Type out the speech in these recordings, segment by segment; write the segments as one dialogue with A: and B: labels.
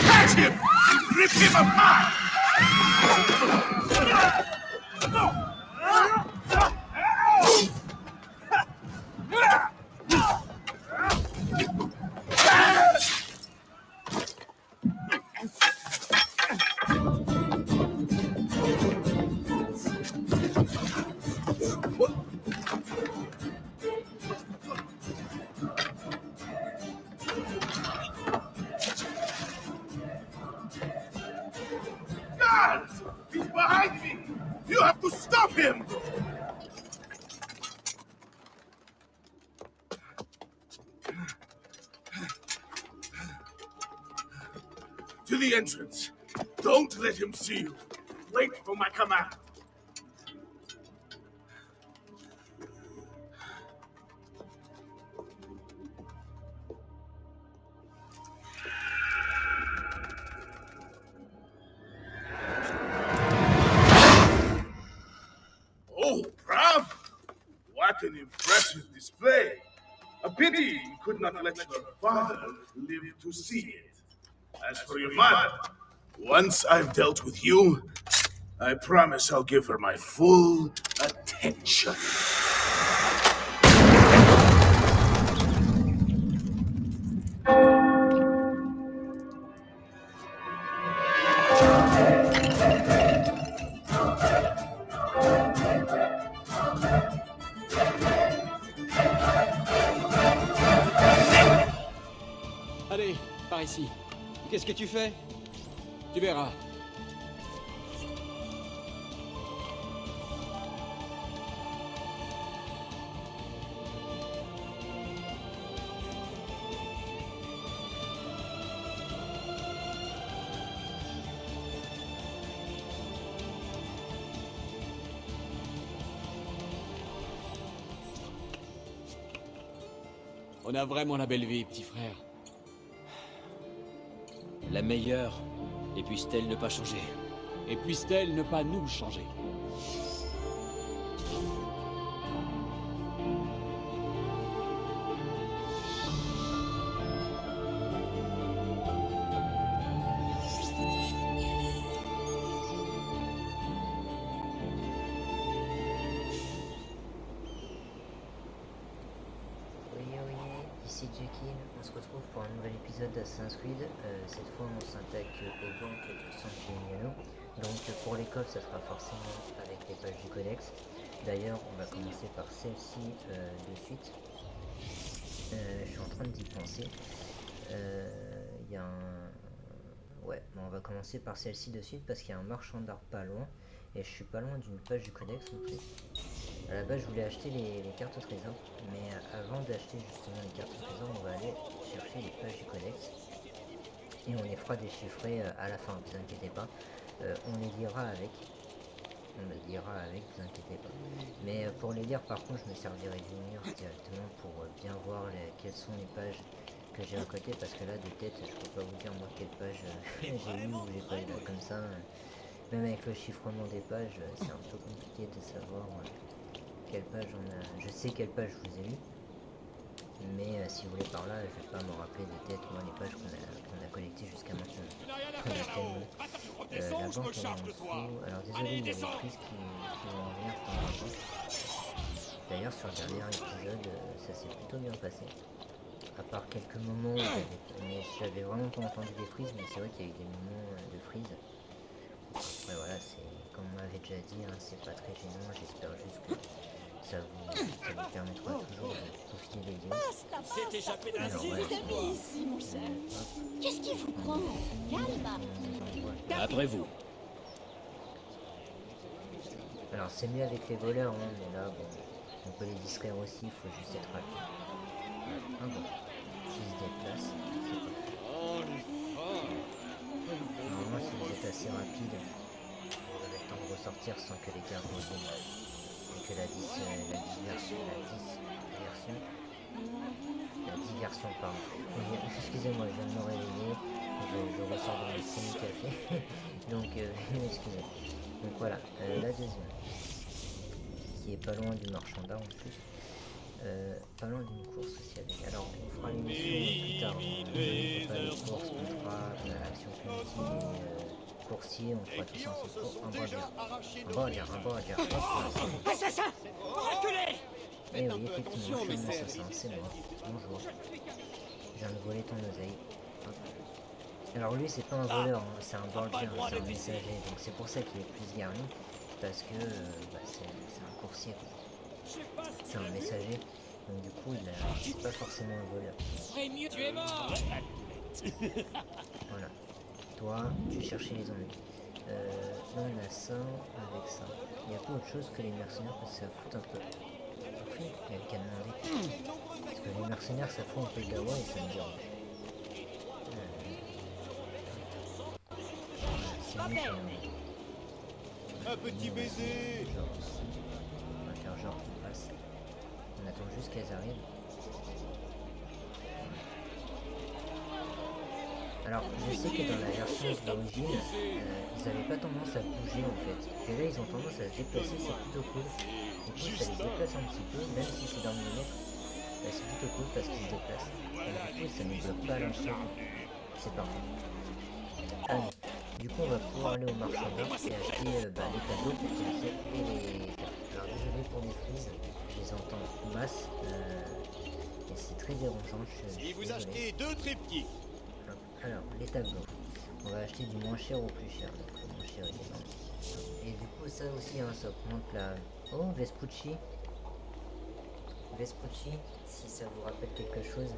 A: Catch him and rip him apart! Guards! He's behind me! You have to stop him! To the entrance. Don't let him see you. Wait for my command. Oh, bravo! What an impressive display. A pity you could not let your father live to see it. As for your mother, once I've dealt with you, I promise I'll give her my full attention.
B: Allez, par ici. Qu'est-ce que tu fais? Tu verras. On a vraiment la belle vie, petit frère. La meilleure. Et puisse-t-elle ne pas changer. Et puisse-t-elle ne pas nous changer.
C: Ici Jekyll, on se retrouve pour un nouvel épisode d'Assassin's Creed. Cette fois on s'attaque aux banques de San Gimignano. Donc pour les coffres ça sera forcément avec les pages du codex. D'ailleurs on va commencer par celle-ci de suite. Je suis en train d'y penser. Il y a un... Ouais, bon, on va commencer par celle-ci de suite parce qu'il y a un marchand d'art pas loin. Et je suis pas loin d'une page du codex non plus. À la base je voulais acheter les cartes au trésor, mais avant d'acheter justement les cartes au trésor, on va aller chercher les pages du codex et on les fera déchiffrer à la fin, vous inquiétez pas. On les lira avec, vous inquiétez pas. Mais pour les lire par contre je me servirai du mur directement pour bien voir quelles sont les pages que j'ai à côté, parce que là de tête je peux pas vous dire moi quelle page j'ai eu ou j'ai pas eu, comme ça. Même avec le chiffrement des pages, c'est un peu compliqué de savoir quelle page on a. Je sais quelle page je vous ai lu, mais si vous voulez par là, je vais pas me rappeler de tête moi les pages qu'on a collectées jusqu'à maintenant. La banque elle est en dessous. Alors désolé, il y a des prises qui vont venir de temps en temps. D'ailleurs sur le dernier épisode, ça s'est plutôt bien passé. À part quelques moments où j'avais vraiment pas entendu des frises, mais c'est vrai qu'il y a eu des moments de frises. Ouais, voilà, c'est comme on m'avait déjà déjà dit, hein, c'est pas très gênant, j'espère juste que ça vous permettra toujours de profiter des vidéos.
D: C'est échappé d'un
C: Alors,
D: zig.
C: ouais,
E: Amis ici, mon cher.
C: hop,
E: Qu'est-ce qui vous prend? Calme.
B: Après vous.
C: Alors c'est mieux avec les voleurs, hein, mais là bon, on peut les distraire aussi, il faut juste être rapide. Ah bon, s'ils se déplacent, c'est pas. Normalement si vous êtes assez rapide, vous avez le temps de ressortir sans que les gardes reviennent. Et que la diversion, pardon. Excusez-moi, je viens de me réveiller, je ressors de mon premier café, donc excusez. Donc voilà, la deuxième, qui est pas loin du marchand d'armes en plus, pas loin d'une course aussi avec. Alors on fera l'émission plus tard, on fera les courses, on fera action punitive et coursier, on fera tout ça ensemble. Un border, hop.
D: Assassin! Reculez!
C: Et oui, effectivement, je suis un assassin, c'est moi. Bonjour. Je viens de voler ton oseille. Hop. Alors lui c'est pas un voleur, hein, c'est un border, c'est un messager, donc c'est pour ça qu'il est plus garni, parce que c'est un coursier, c'est un messager, donc du coup c'est pas forcément un voleur.
D: Tu es mort!
C: Voilà. Toi, tu cherchais les ennemis. Là on a ça avec ça. Il n'y a pas autre chose que les mercenaires parce que ça fout un peu. Parfait, il y a qu'à demander. Parce que les mercenaires ça fout un peu de dawa et ça me dérange.
F: Un petit baiser.
C: On va faire genre qu'on passe. On attend juste qu'elles arrivent. Alors, je sais que dans la version d'origine, ils n'avaient pas tendance à bouger en fait. Et là, ils ont tendance à se déplacer, c'est plutôt cool. Du coup, ça les déplace un petit peu, même si c'est dans le millimètre. C'est plutôt cool parce qu'ils se déplacent. Et du coup, ça ne bloque pas l'entrée. C'est parfait. Allez. Du coup, on va pouvoir aller au marchand d'armes et acheter les tableaux pour commencer et les. Alors, désolé pour les frises, je les entends en masse et c'est très dérangeant.
F: Si vous achetez 2 trépieds.
C: Alors, les tableaux. On va acheter du moins cher au plus cher. Donc, le moins cher, il est dans. Et du coup, ça aussi, hein, ça augmente la. Oh, Vespucci. Vespucci, si ça vous rappelle quelque chose.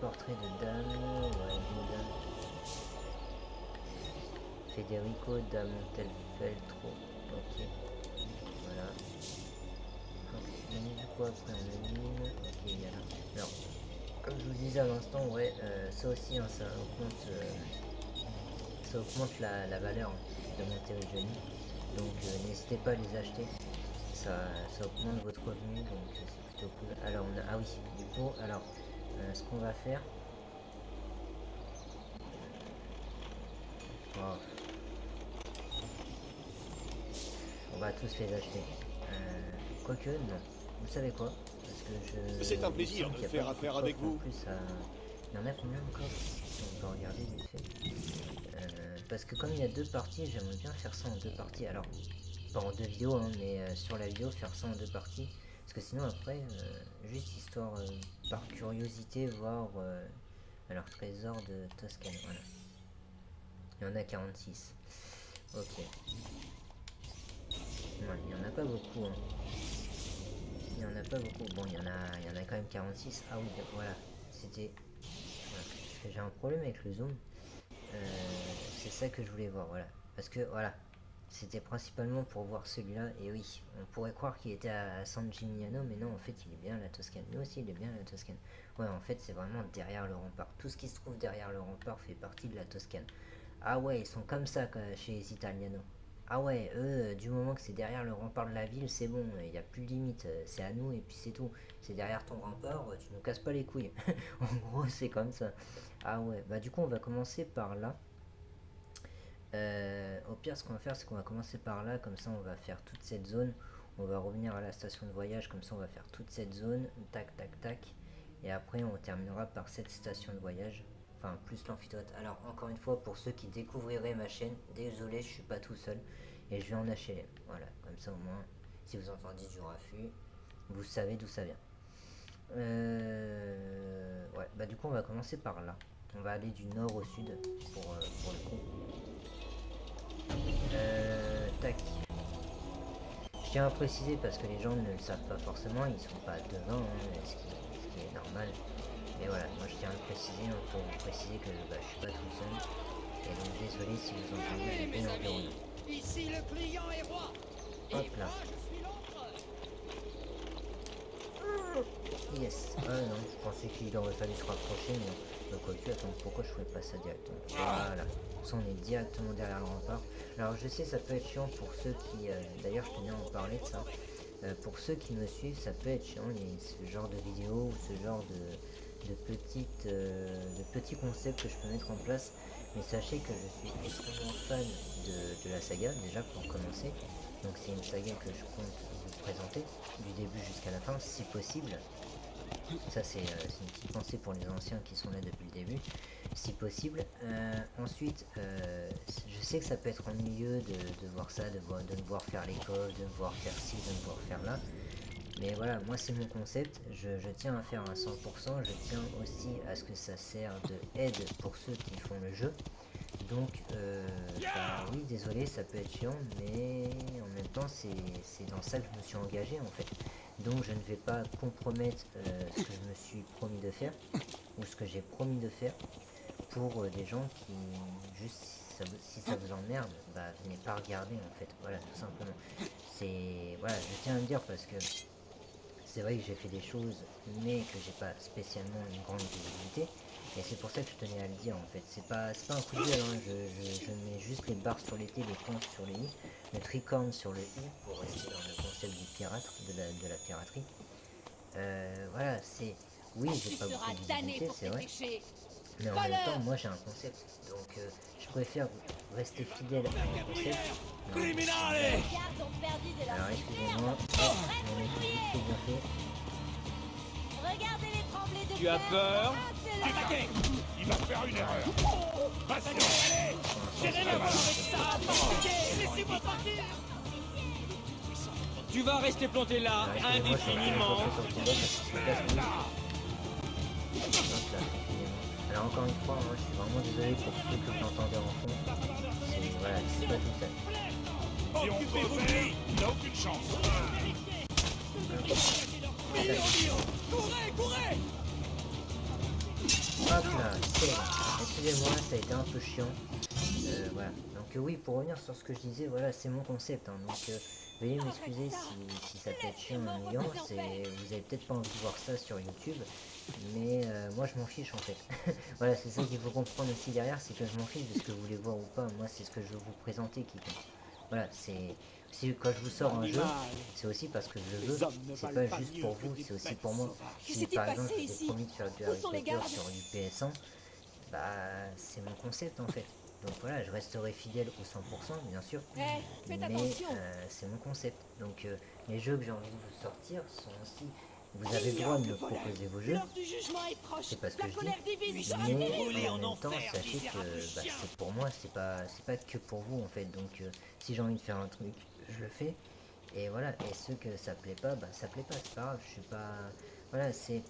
C: Portrait de dame. Ouais, une dame. Federico da Montefeltro. Ok. Voilà. On a mis du coup après on a mis. Ok, il y a là. Alors, comme je vous disais à l'instant, ouais, ça aussi, hein, ça augmente la valeur de Monteriggioni. Donc n'hésitez pas à les acheter. Ça augmente votre revenu, donc c'est plutôt cool. Alors on a. Ah oui, du coup, alors ce qu'on va faire. Oh. On va tous les acheter. Quoique, non. Vous savez quoi? Parce que je.
F: C'est un plaisir de faire affaire avec vous.
C: En plus, il y en a combien encore? On va regarder vite fait. Parce que comme il y a 2 parties, j'aimerais bien faire ça en 2 parties. Alors, pas en 2 vidéos, hein, mais sur la vidéo, faire ça en 2 parties. Parce que sinon, après, juste histoire par curiosité, voir leur trésor de Toscane. Voilà. Il y en a 46. Ok. Ouais, il n'y en a pas beaucoup. Hein. Il n'y en a pas beaucoup. Bon, il y en a quand même 46. Ah oui, voilà. C'était... Voilà. J'ai un problème avec le zoom. C'est ça que je voulais voir, voilà. Parce que, voilà. C'était principalement pour voir celui-là. Et oui, on pourrait croire qu'il était à San Gimignano, mais non, en fait, il est bien à la Toscane. Lui aussi, il est bien à la Toscane. Ouais, en fait, c'est vraiment derrière le rempart. Tout ce qui se trouve derrière le rempart fait partie de la Toscane. Ah ouais, ils sont comme ça chez les Italianos. Ah ouais, eux, du moment que c'est derrière le rempart de la ville, c'est bon, il n'y a plus de limite, c'est à nous et puis c'est tout. C'est derrière ton rempart, tu nous casses pas les couilles. En gros, c'est comme ça. Ah ouais, bah du coup, on va commencer par là. Au pire, ce qu'on va faire, c'est qu'on va commencer par là, comme ça on va faire toute cette zone. On va revenir à la station de voyage, comme ça on va faire toute cette zone, tac, tac, tac. Et après, on terminera par cette station de voyage. Enfin, plus l'amphithéâtre. Alors, encore une fois, pour ceux qui découvriraient ma chaîne, désolé, je suis pas tout seul. Et je vais en HLM. Voilà, comme ça au moins, si vous entendez du raffut, vous savez d'où ça vient. Ouais, bah du coup, on va commencer par là. On va aller du nord au sud pour le coup. tiens à préciser parce que les gens ne le savent pas forcément, ils sont pas devins, hein, ce qui est normal. Mais voilà, moi je tiens à le préciser pour vous préciser que je suis pas tout seul. Et donc désolé si vous entendez des bruits environnants.
D: Ici le client est roi.
C: Hop là. Yes. Ah non, je pensais qu'il aurait fallu se rapprocher, mais quoique, attends, pourquoi je ferais pas ça directement? Voilà. Ça, on est directement derrière le rempart. Alors je sais, ça peut être chiant pour ceux qui... D'ailleurs, je tenais à en parler de ça. Pour ceux qui me suivent, ça peut être chiant, ce genre de vidéo ou ce genre de petits concepts que je peux mettre en place. Mais sachez que je suis extrêmement fan de la saga, déjà pour commencer. Donc c'est une saga que je compte vous présenter, du début jusqu'à la fin, si possible. Ça c'est une petite pensée pour les anciens qui sont là depuis le début, si possible. Ensuite, je sais que ça peut être ennuyeux de voir ça, de me voir faire les coffres, de me voir faire ci, de me voir faire là. Mais voilà, moi c'est mon concept, je tiens à faire à 100%, je tiens aussi à ce que ça sert de aide pour ceux qui font le jeu. Donc, oui, désolé, ça peut être chiant, mais en même temps, c'est dans ça que je me suis engagé en fait. Donc, je ne vais pas compromettre ce que je me suis promis de faire, ou ce que j'ai promis de faire, pour des gens qui, juste si ça vous emmerde, venez pas regarder en fait. Voilà, tout simplement. Voilà, je tiens à le dire parce que c'est vrai que j'ai fait des choses, mais que j'ai pas spécialement une grande visibilité. Et c'est pour ça que je tenais à le dire en fait. C'est pas un coup de gueule, hein. Je mets juste les barres sur les T, les points sur les I, le tricorne sur le I pour rester dans le concept du pirate, de la piraterie. Voilà, oui, j'ai pas beaucoup de visibilité, c'est vrai. Mais en même temps, moi j'ai un concept. Donc je préfère rester fidèle à mon concept. Alors excusez-moi, mon équipe vite fait bien fait.
E: Regardez les tremblés de
D: Tu as
E: terre.
D: peur?
E: Ah, c'est là.
F: Il va faire une erreur.
D: Laissez-moi partir. Tu vas rester planté là
C: Alors, excusez-moi, je suis
D: indéfiniment.
C: sur le combat parce que c'est casse couille. Hop là, excusez-moi. Alors encore une fois, hein, je suis vraiment désolé pour ceux que vous entendez en fond. Voilà, c'est pas tout seul.
F: Si on creuse, il n'a aucune chance.
D: Courez!
C: Hop là, c'est bon. Excusez-moi, ça a été un peu chiant. Voilà. Donc oui, pour revenir sur ce que je disais, voilà, c'est mon concept. Hein. Donc veuillez m'excuser si ça peut être chiant ou ennuyant. Vous avez peut-être pas envie de voir ça sur YouTube. Mais moi je m'en fiche en fait. Voilà, c'est ça qu'il faut comprendre aussi derrière, c'est que je m'en fiche de ce que vous voulez voir ou pas. Moi c'est ce que je veux vous présenter qui compte. Voilà, quand je vous sors un jeu, c'est aussi parce que je le veux. C'est pas juste pour vous, c'est aussi pour moi. Si par exemple je vous ai promis de faire du Harry Potter sur du PS1, c'est mon concept en fait. Donc voilà, je resterai fidèle au 100% bien sûr, mais c'est mon concept. Donc les jeux que j'ai envie de vous sortir sont aussi... Vous avez le droit de me proposer vos jeux, c'est pas ce que je dis, mais en même temps, sachez que c'est pour moi, c'est pas que pour vous en fait. Donc si j'ai envie de faire un truc, je le fais, et voilà. Et ceux que ça plaît pas, ça plaît pas, c'est pas grave, je suis pas... Voilà, c'est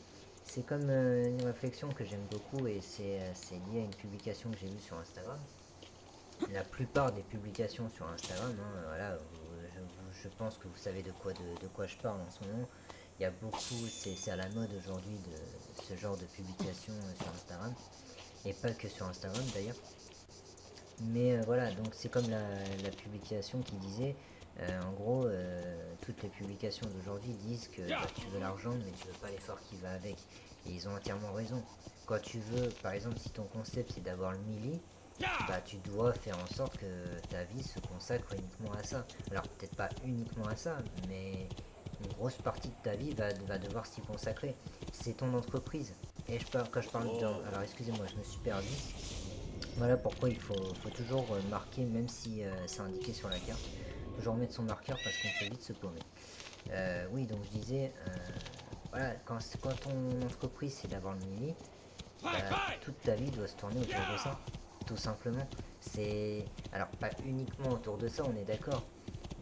C: comme une réflexion que j'aime beaucoup, et c'est lié à une publication que j'ai vue sur Instagram. La plupart des publications sur Instagram, hein, voilà, je pense que vous savez de quoi je parle en ce moment. Il y a beaucoup, c'est à la mode aujourd'hui de ce genre de publication sur Instagram, et pas que sur Instagram d'ailleurs. Mais voilà, donc c'est comme la publication qui disait, en gros, toutes les publications d'aujourd'hui disent que tu veux l'argent mais tu veux pas l'effort qui va avec. Et ils ont entièrement raison. Quand tu veux, par exemple, si ton concept c'est d'avoir le milli, tu dois faire en sorte que ta vie se consacre uniquement à ça. Alors peut-être pas uniquement à ça, mais une grosse partie de ta vie va devoir s'y consacrer. C'est ton entreprise. Et quand je parle alors excusez-moi, je me suis perdu. Voilà pourquoi il faut toujours marquer, même si c'est indiqué sur la carte. Toujours mettre son marqueur parce qu'on peut vite se paumer. Oui, donc je disais, voilà, quand ton entreprise c'est d'avoir le milli, toute ta vie doit se tourner autour de ça. Tout simplement. Alors pas uniquement autour de ça, on est d'accord.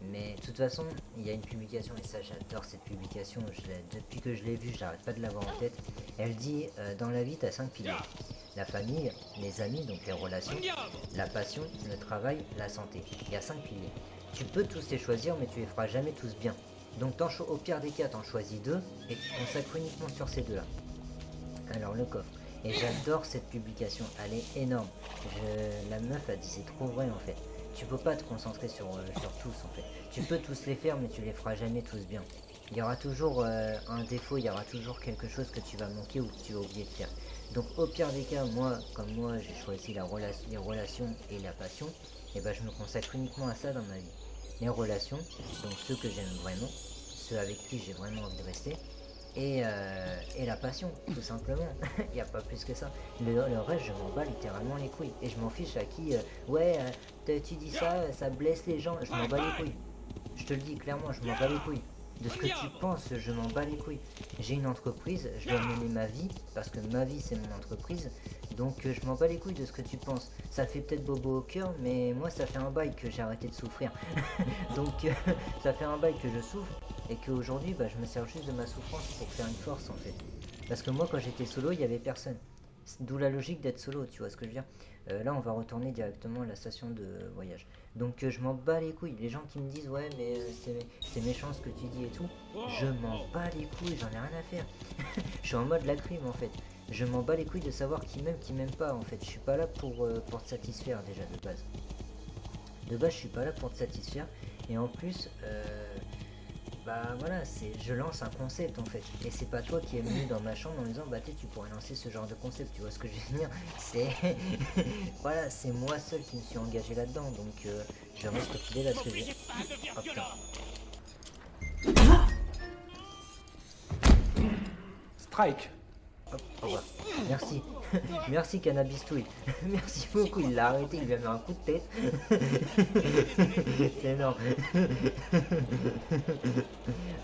C: Mais de toute façon, il y a une publication, et ça j'adore cette publication, depuis que je l'ai vue, j'arrête pas de l'avoir en tête. Elle dit, dans la vie, tu as 5 piliers. La famille, les amis, donc les relations, la passion, le travail, la santé. Il y a 5 piliers. Tu peux tous les choisir, mais tu les feras jamais tous bien. Donc au pire des cas, t'en choisis 2, et tu te consacres uniquement sur ces 2-là. Alors le coffre. Et j'adore cette publication, elle est énorme. La meuf a dit c'est trop vrai en fait. Tu peux pas te concentrer sur tous en fait. Tu peux tous les faire mais tu les feras jamais tous bien. Il y aura toujours un défaut, il y aura toujours quelque chose que tu vas manquer ou que tu vas oublier de faire. Donc au pire des cas, comme moi j'ai choisi les relations et la passion, et ben je me consacre uniquement à ça dans ma vie. Les relations, donc ceux que j'aime vraiment, ceux avec qui j'ai vraiment envie de rester, et la passion, tout simplement. Il n'y a pas plus que ça. Le reste, je m'en bats littéralement les couilles. Et je m'en fiche à qui, tu dis ça, ça blesse les gens. Je m'en bats les couilles. Je te le dis clairement, je m'en bats les couilles. De ce que tu penses, je m'en bats les couilles. J'ai une entreprise, je dois mener ma vie, parce que ma vie c'est mon entreprise. Donc je m'en bats les couilles de ce que tu penses. Ça fait peut-être bobo au cœur, mais moi ça fait un bail que j'ai arrêté de souffrir. Donc ça fait un bail que je souffre. Et qu'aujourd'hui, je me sers juste de ma souffrance pour faire une force en fait. Parce que moi, quand j'étais solo, il n'y avait personne. D'où la logique d'être solo, tu vois ce que je veux dire. Là, on va retourner directement à la station de voyage. Donc, je m'en bats les couilles. Les gens qui me disent, ouais, mais c'est méchant ce que tu dis et tout. Je m'en bats les couilles, j'en ai rien à faire. Je suis en mode la crime en fait. Je m'en bats les couilles de savoir qui m'aime pas en fait. Je suis pas là pour te satisfaire déjà de base. De base, je suis pas là pour te satisfaire. Et en plus, voilà, je lance un concept en fait, et c'est pas toi qui es venu dans ma chambre en me disant tu pourrais lancer ce genre de concept, tu vois ce que je veux dire, c'est voilà, c'est moi seul qui me suis engagé là-dedans, donc je reste fidèle à ce que j'ai. Oh, putain.
G: Strike.
C: Hop, au revoir. Merci. Merci Cannabis Touille. Merci beaucoup, il l'a arrêté, il lui a mis un coup de tête. C'est énorme.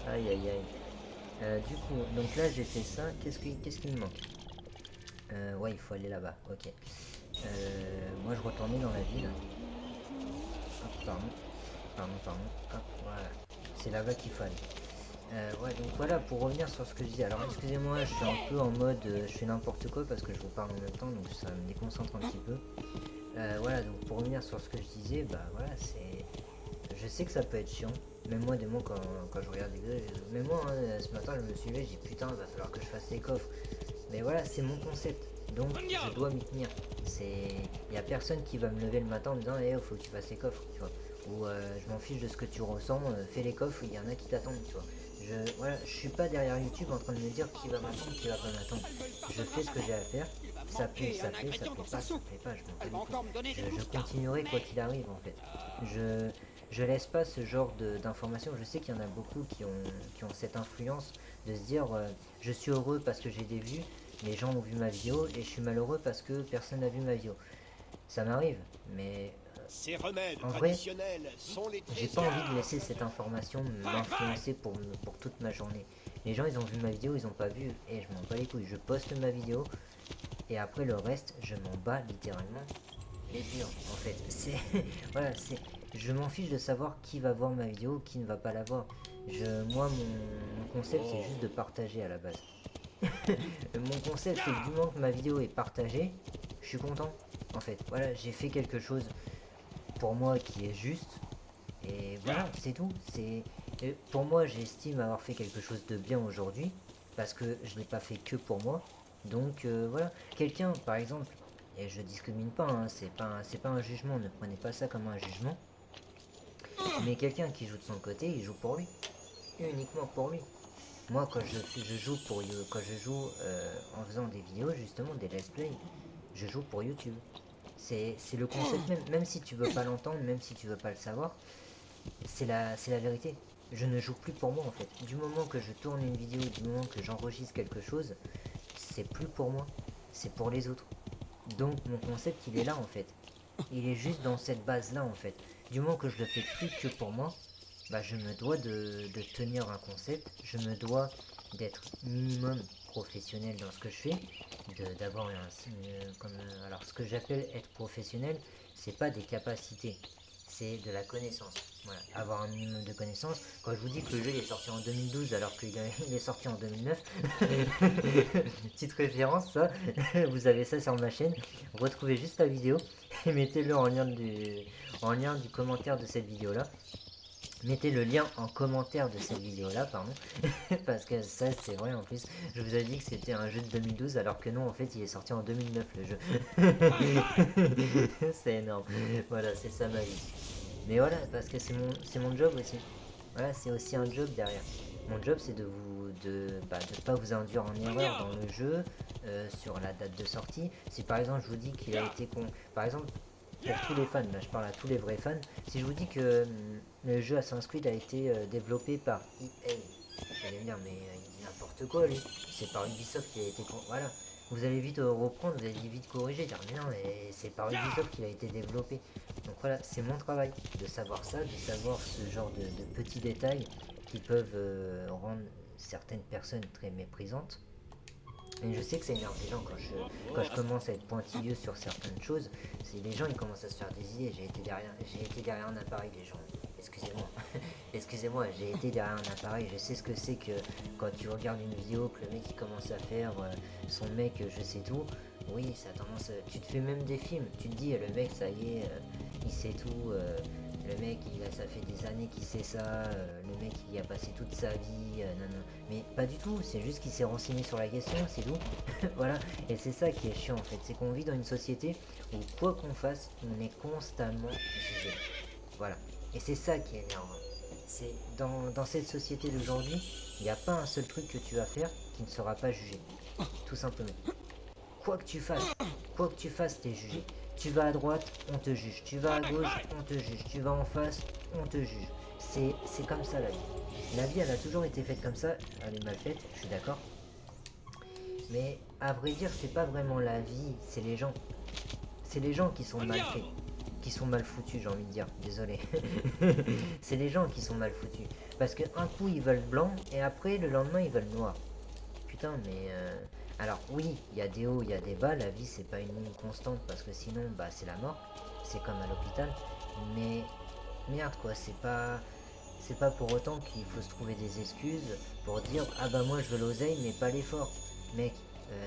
C: Aïe aïe aïe. Du coup, donc là j'ai fait ça. Qu'est-ce qui me manque? Ouais, il faut aller là-bas, ok. Moi je retournais dans la ville. Hop, pardon. Hop, voilà. C'est là-bas qu'il faut aller. Ouais, donc voilà, pour revenir sur ce que je disais. Alors excusez-moi, je suis un peu en mode je fais n'importe quoi parce que je vous parle en même temps, donc ça me déconcentre un petit peu. Voilà, donc pour revenir sur ce que je disais, voilà, je sais que ça peut être chiant. Même moi, quand je regarde des vidéos, même moi, ce matin, je me suis levé, j'ai dit putain, va falloir que je fasse les coffres. Mais voilà, c'est mon concept, donc je dois m'y tenir. Il n'y a personne qui va me lever le matin en me disant faut que tu fasses les coffres, tu vois. Ou je m'en fiche de ce que tu ressens, fais les coffres, il y en a qui t'attendent, tu vois. Je suis pas derrière YouTube en train de me dire qui va m'attendre, qui va pas m'attendre. Je fais ce que j'ai à faire, ça plaît, ça plaît pas, je m'en bats les couilles. Je continuerai quoi qu'il arrive en fait. Je laisse pas ce genre d'informations. Je sais qu'il y en a beaucoup qui ont cette influence de se dire je suis heureux parce que j'ai des vues, les gens ont vu ma vidéo, et je suis malheureux parce que personne n'a vu ma vidéo. Ça m'arrive, mais
H: Ces remèdes
C: en vrai,
H: traditionnels sont les
C: j'ai pas envie de laisser cette information m'influencer pour toute ma journée. Les gens ils ont vu ma vidéo, ils ont pas vu, et je m'en bats les couilles. Je poste ma vidéo, et après le reste, je m'en bats littéralement les durs en fait. Voilà, je m'en fiche de savoir qui va voir ma vidéo, qui ne va pas la voir. Moi mon concept c'est juste de partager à la base. Mon concept c'est que du moment que ma vidéo est partagée, je suis content en fait. Voilà, j'ai fait quelque chose pour moi qui est juste, et voilà, c'est tout. Pour moi, j'estime avoir fait quelque chose de bien aujourd'hui, parce que je l'ai pas fait que pour moi. Donc voilà, quelqu'un par exemple, et je discrimine pas, hein, c'est pas un jugement, ne prenez pas ça comme un jugement, mais quelqu'un qui joue de son côté, il joue pour lui, uniquement pour lui. Moi, quand je joue en faisant des vidéos, justement des let's play, je joue pour YouTube. C'est le concept même si tu veux pas l'entendre, même si tu veux pas le savoir, c'est la vérité. Je ne joue plus pour moi en fait. Du moment que je tourne une vidéo, du moment que j'enregistre quelque chose, c'est plus pour moi, c'est pour les autres. Donc mon concept il est là en fait. Il est juste dans cette base là en fait. Du moment que je le fais plus que pour moi, je me dois de tenir un concept, je me dois d'être minimum professionnel dans ce que je fais, d'avoir alors ce que j'appelle être professionnel, c'est pas des capacités, c'est de la connaissance. Voilà, avoir un minimum de connaissances. Quand je vous dis que le jeu il est sorti en 2012 alors qu'il il est sorti en 2009, petite référence ça, vous avez ça sur ma chaîne, retrouvez juste la vidéo et mettez-le en lien du commentaire de cette vidéo là. Mettez le lien en commentaire de cette vidéo là, pardon, parce que ça c'est vrai en plus, je vous avais dit que c'était un jeu de 2012 alors que non en fait il est sorti en 2009 le jeu. C'est énorme, voilà c'est ça ma vie. Mais voilà, parce que c'est mon job aussi. Voilà, c'est aussi un job derrière. Mon job c'est de pas vous induire en erreur dans le jeu, sur la date de sortie. Si par exemple je vous dis qu'il a été par exemple pour tous les fans, là je parle à tous les vrais fans, si je vous dis que le jeu Assassin's Creed a été développé par EA, vous allez me dire mais il dit n'importe quoi lui, c'est par Ubisoft qui a été voilà, vous allez vite reprendre, vous allez vite corriger, dire mais non mais c'est par Ubisoft qu'il a été développé. Donc voilà, c'est mon travail de savoir ça, de savoir ce genre de petits détails qui peuvent rendre certaines personnes très méprisantes. Et je sais que ça énerve les gens quand je commence à être pointilleux sur certaines choses. C'est les gens ils commencent à se faire des idées. J'ai été derrière un appareil, les gens. Excusez-moi. Excusez-moi, j'ai été derrière un appareil. Je sais ce que c'est que quand tu regardes une vidéo, que le mec il commence à faire son mec je sais tout. Oui, ça a tendance. Tu te fais même des films. Tu te dis le mec ça y est, il sait tout. Le mec, ça fait des années qu'il sait ça, le mec il y a passé toute sa vie, non. Mais pas du tout, c'est juste qu'il s'est renseigné sur la question, c'est tout. Voilà, et c'est ça qui est chiant en fait, c'est qu'on vit dans une société où quoi qu'on fasse, on est constamment jugé. Voilà, et c'est ça qui est énervant. C'est dans cette société d'aujourd'hui, il n'y a pas un seul truc que tu vas faire qui ne sera pas jugé. Tout simplement. Quoi que tu fasses, t'es jugé. Tu vas à droite, on te juge. Tu vas à gauche, on te juge. Tu vas en face, on te juge. C'est comme ça la vie. La vie, elle a toujours été faite comme ça. Elle est mal faite, je suis d'accord. Mais à vrai dire, c'est pas vraiment la vie, c'est les gens. C'est les gens qui sont mal faits. Qui sont mal foutus, j'ai envie de dire. Désolé. C'est les gens qui sont mal foutus. Parce que un coup, ils veulent blanc, et après, le lendemain, ils veulent noir. Putain, mais... Alors oui, il y a des hauts, il y a des bas, la vie c'est pas une ligne constante parce que sinon bah c'est la mort, c'est comme à l'hôpital, mais merde quoi, c'est pas pour autant qu'il faut se trouver des excuses pour dire ah bah moi je veux l'oseille mais pas l'effort. Mec,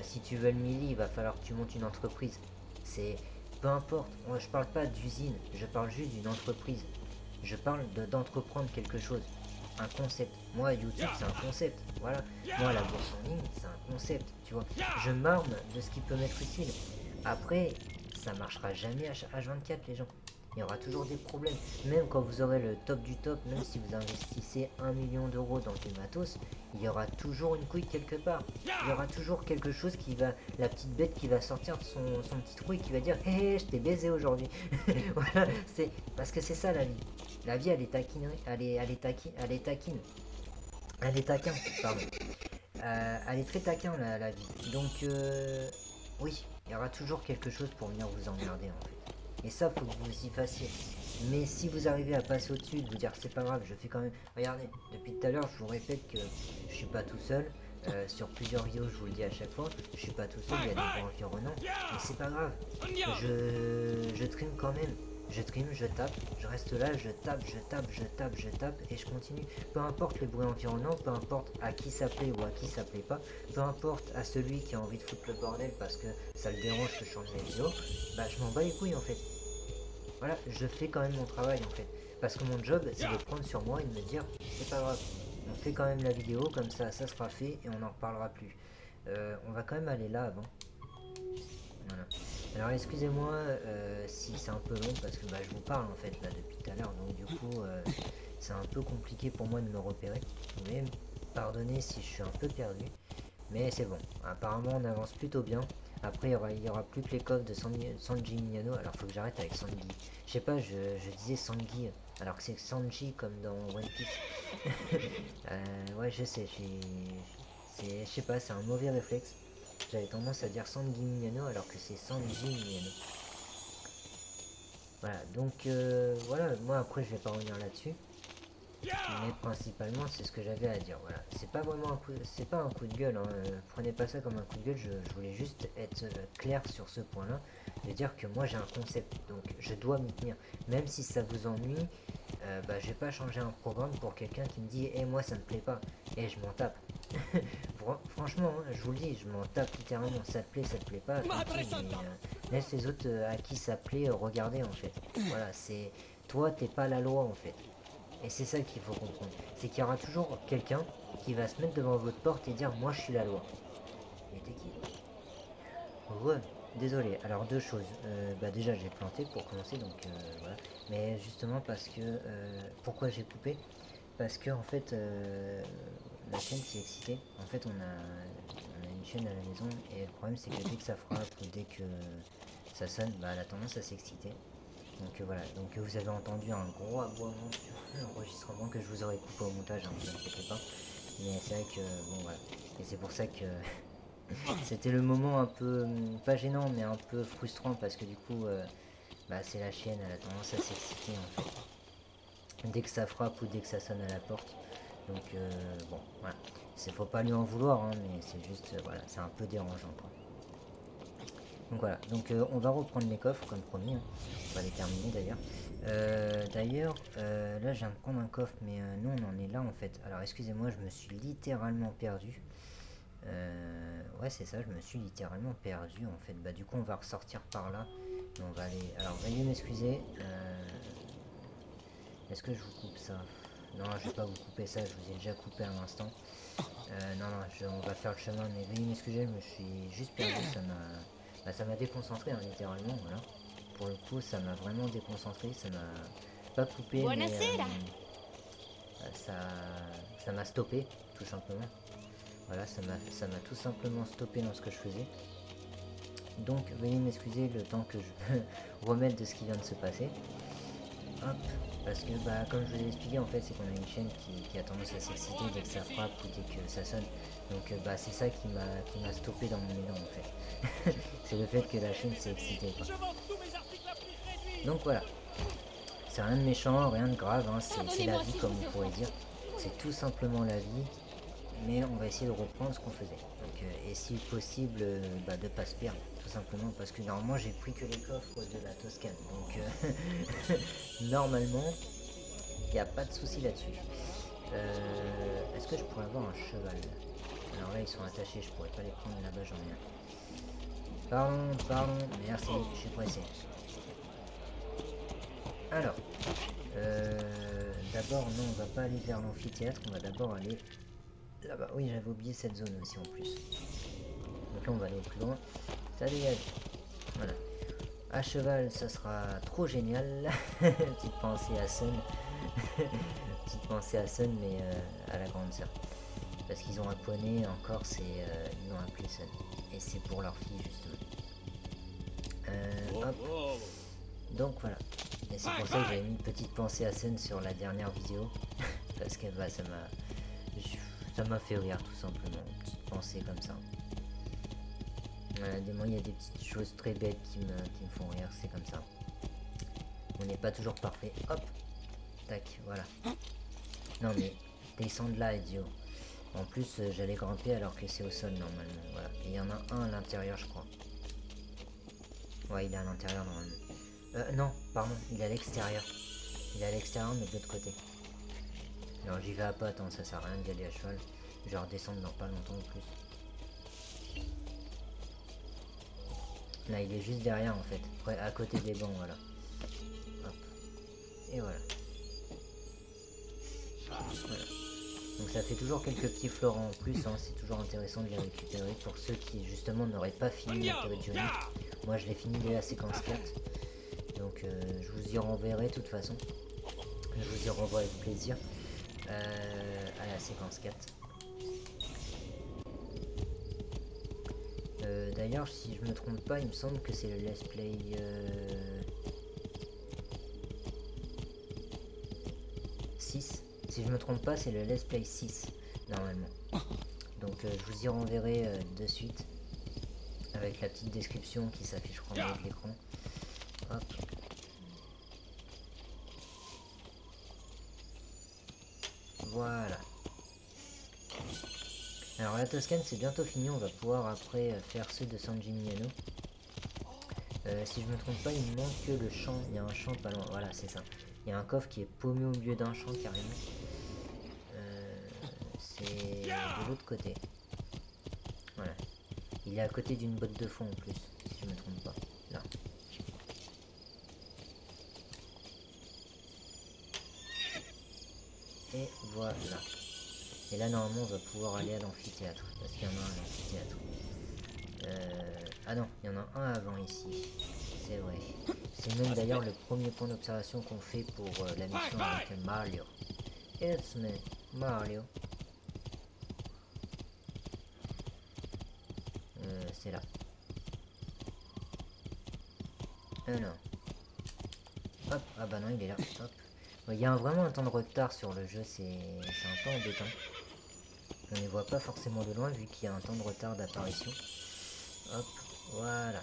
C: si tu veux le milli, il va falloir que tu montes une entreprise. C'est peu importe, moi je parle pas d'usine, je parle juste d'une entreprise. Je parle d'entreprendre quelque chose. Un concept. Moi, YouTube, c'est un concept. Voilà. Moi, la bourse en ligne, c'est un concept. Tu vois. Je m'arme de ce qui peut m'être utile. Après, ça marchera jamais H24, les gens. Il y aura toujours des problèmes. Même quand vous aurez le top du top, même si vous investissez 1 million d'euros dans du matos, il y aura toujours une couille quelque part. Il y aura toujours quelque chose qui va... La petite bête qui va sortir de son petit trou et qui va dire « Hé, je t'ai baisé aujourd'hui !» Voilà, c'est... Parce que c'est ça la vie. La vie, elle est taquine. Elle est taquine. Elle est taquin, pardon. Elle est très taquin, la vie. Donc, oui, il y aura toujours quelque chose pour venir vous emmerder, en fait. Et ça, faut que vous y fassiez. Mais si vous arrivez à passer au-dessus, de vous dire c'est pas grave, je fais quand même... Regardez, depuis tout à l'heure, je vous répète que je suis pas tout seul. Sur plusieurs vidéos, je vous le dis à chaque fois, je suis pas tout seul, il y a des bons environnants. Mais c'est pas grave. Je trim quand même. Je trim, je tape, je reste là, je tape, et je continue. Peu importe le bruit environnant, peu importe à qui ça plaît ou à qui ça plaît pas, peu importe à celui qui a envie de foutre le bordel parce que ça le dérange que je change mes vidéos, bah je m'en bats les couilles en fait. Voilà, je fais quand même mon travail en fait. Parce que mon job, c'est de prendre sur moi et de me dire, c'est pas grave, on fait quand même la vidéo, comme ça sera fait et on n'en reparlera plus. On va quand même aller là avant. Voilà. Alors excusez-moi si c'est un peu long parce que bah, je vous parle en fait là depuis tout à l'heure, donc du coup c'est un peu compliqué pour moi de me repérer. Vous pouvez me pardonner si je suis un peu perdu, mais c'est bon. Apparemment on avance plutôt bien. Après il y aura plus que les coffres de Sanji Miyano. Alors faut que j'arrête avec Sanji. Je sais pas, je disais Sanji alors que c'est Sanji comme dans One Piece. Ouais je sais, je sais pas, c'est un mauvais réflexe. J'avais tendance à dire Sanji Miyano alors que c'est Sanji Miyano. Voilà, donc voilà, moi après je vais pas revenir là-dessus. Mais principalement, c'est ce que j'avais à dire. Voilà, c'est pas vraiment c'est pas un coup de gueule. Hein. Prenez pas ça comme un coup de gueule. Je voulais juste être clair sur ce point-là, de dire que moi j'ai un concept, donc je dois m'y tenir. Même si ça vous ennuie, bah, je vais pas changer un programme pour quelqu'un qui me dit, moi ça me plaît pas, et je m'en tape. Franchement, hein, je vous le dis, je m'en tape littéralement. Ça te plaît pas. Tant pis, mais, laisse les autres à qui ça plaît regarder en fait. Voilà, c'est toi, t'es pas la loi en fait. Et c'est ça qu'il faut comprendre. C'est qu'il y aura toujours quelqu'un qui va se mettre devant votre porte et dire moi je suis la loi. Mais t'es qui? Ouais, désolé. Alors deux choses. Bah déjà j'ai planté pour commencer, donc voilà. Mais justement parce que pourquoi j'ai coupé? Parce que en fait la chaîne s'est excitée. En fait on a une chaîne à la maison et le problème c'est que dès que ça frappe ou dès que ça sonne, bah elle a tendance à s'exciter. Donc voilà, donc vous avez entendu un gros aboiement sur l'enregistrement que je vous aurais coupé au montage, hein, ne vous inquiétez pas. Mais c'est vrai que, bon voilà, et c'est pour ça que c'était le moment un peu, pas gênant, mais un peu frustrant, parce que du coup, bah, c'est la chienne, elle a tendance à s'exciter en fait. Dès que ça frappe ou dès que ça sonne à la porte. Donc bon, voilà, faut pas lui en vouloir, hein, mais c'est juste, voilà, c'est un peu dérangeant quoi. Donc voilà, donc on va reprendre les coffres comme promis, hein. On va les terminer d'ailleurs. Là je viens de prendre un coffre, mais nous on en est là en fait. Alors excusez-moi, je me suis littéralement perdu. Ouais c'est ça, je me suis littéralement perdu en fait. Bah du coup on va ressortir par là. Et on va aller... Alors veuillez m'excuser. Est-ce que je vous coupe ça? Non, je vais pas vous couper ça, je vous ai déjà coupé à l'instant. On va faire le chemin, mais veuillez m'excuser, je me suis juste perdu, ça m'a déconcentré, hein, littéralement, voilà. Pour le coup, ça m'a vraiment déconcentré, ça m'a pas coupé, mais ça m'a stoppé, tout simplement. Voilà, ça m'a tout simplement stoppé dans ce que je faisais. Donc, veuillez m'excuser le temps que je remette de ce qui vient de se passer. Hop, parce que, bah, comme je vous ai expliqué, en fait, c'est qu'on a une chaîne qui a tendance à s'exciter dès que ça frappe ou dès que ça sonne. Donc, bah, c'est ça qui m'a stoppé dans mon élan, en fait. C'est le fait que la chaîne s'est excitée, quoi. Donc, voilà. C'est rien de méchant, rien de grave, hein. C'est la vie, comme on pourrait dire. C'est tout simplement la vie. Mais on va essayer de reprendre ce qu'on faisait. Donc, et si possible, bah, de pas se perdre, tout simplement, parce que normalement j'ai pris que les coffres de la Toscane. Donc, normalement, il n'y a pas de souci là-dessus. Est-ce que je pourrais avoir un cheval? Alors là, ils sont attachés, je pourrais pas les prendre là-bas, j'en ai un. Pardon, merci, je suis pressé. Alors, d'abord, non, on va pas aller vers l'amphithéâtre, on va d'abord aller là-bas. Oui, j'avais oublié cette zone aussi en plus. Donc là, on va aller plus loin. Ça dégage. Voilà. À cheval, ça sera trop génial. Petite pensée à Sun. Petite pensée à Sun, mais à la grande sœur. Parce qu'ils ont un poney en Corse et ils l'ont appelé Sun. Et c'est pour leur fille, justement. Hop. Donc voilà. Et c'est pour ça que j'avais mis une petite pensée à Sun sur la dernière vidéo. Parce que bah, ça m'a fait rire tout simplement, une petite pensée comme ça. Des fois il y a des petites choses très bêtes qui me font rire, c'est comme ça. On n'est pas toujours parfait. Hop, tac, voilà. Non mais descends de là, idiot. En plus j'allais grimper alors que c'est au sol normalement. Voilà. Et il y en a un à l'intérieur je crois. Ouais, il est à l'intérieur normalement. Non, pardon, il est à l'extérieur. Il est à l'extérieur mais de l'autre côté. Alors j'y vais à pas, attends, ça sert à rien d'y aller à cheval. Je vais redescendre dans pas longtemps en plus. Là il est juste derrière en fait, à côté des bancs, voilà. Hop. Et voilà. Voilà. Donc ça fait toujours quelques petits florins en plus, hein. C'est toujours intéressant de les récupérer pour ceux qui justement n'auraient pas fini la série de Johnny. Moi je l'ai fini dès la séquence 4. Donc je vous y renverrai de toute façon. Je vous y renvoie avec plaisir. À la séquence 4. D'ailleurs, si je me trompe pas, il me semble que c'est le let's play 6. Si je me trompe pas, c'est le let's play 6 normalement. Donc je vous y renverrai de suite avec la petite description qui s'affiche en haut de l'écran. Hop. Voilà. Alors la Toscane c'est bientôt fini, on va pouvoir après faire ceux de San Gimignano. Si je me trompe pas, il me manque que le champ, il y a un champ pas loin, voilà c'est ça. Il y a un coffre qui est paumé au milieu d'un champ carrément. C'est de l'autre côté. Voilà. Il est à côté d'une botte de fond en plus, si je me trompe pas. Là. Et voilà. Et là normalement on va pouvoir aller à l'amphithéâtre. Parce qu'il y en a un à l'amphithéâtre. Ah non, il y en a un avant ici. C'est vrai. C'est même d'ailleurs le premier point d'observation qu'on fait pour la mission avec Mario. It's me, Mario. C'est là. Alors. Hop, ah bah non, il est là. Hop. Il y a vraiment un temps de retard sur le jeu, c'est un peu embêtant. On ne les voit pas forcément de loin vu qu'il y a un temps de retard d'apparition. Hop, voilà.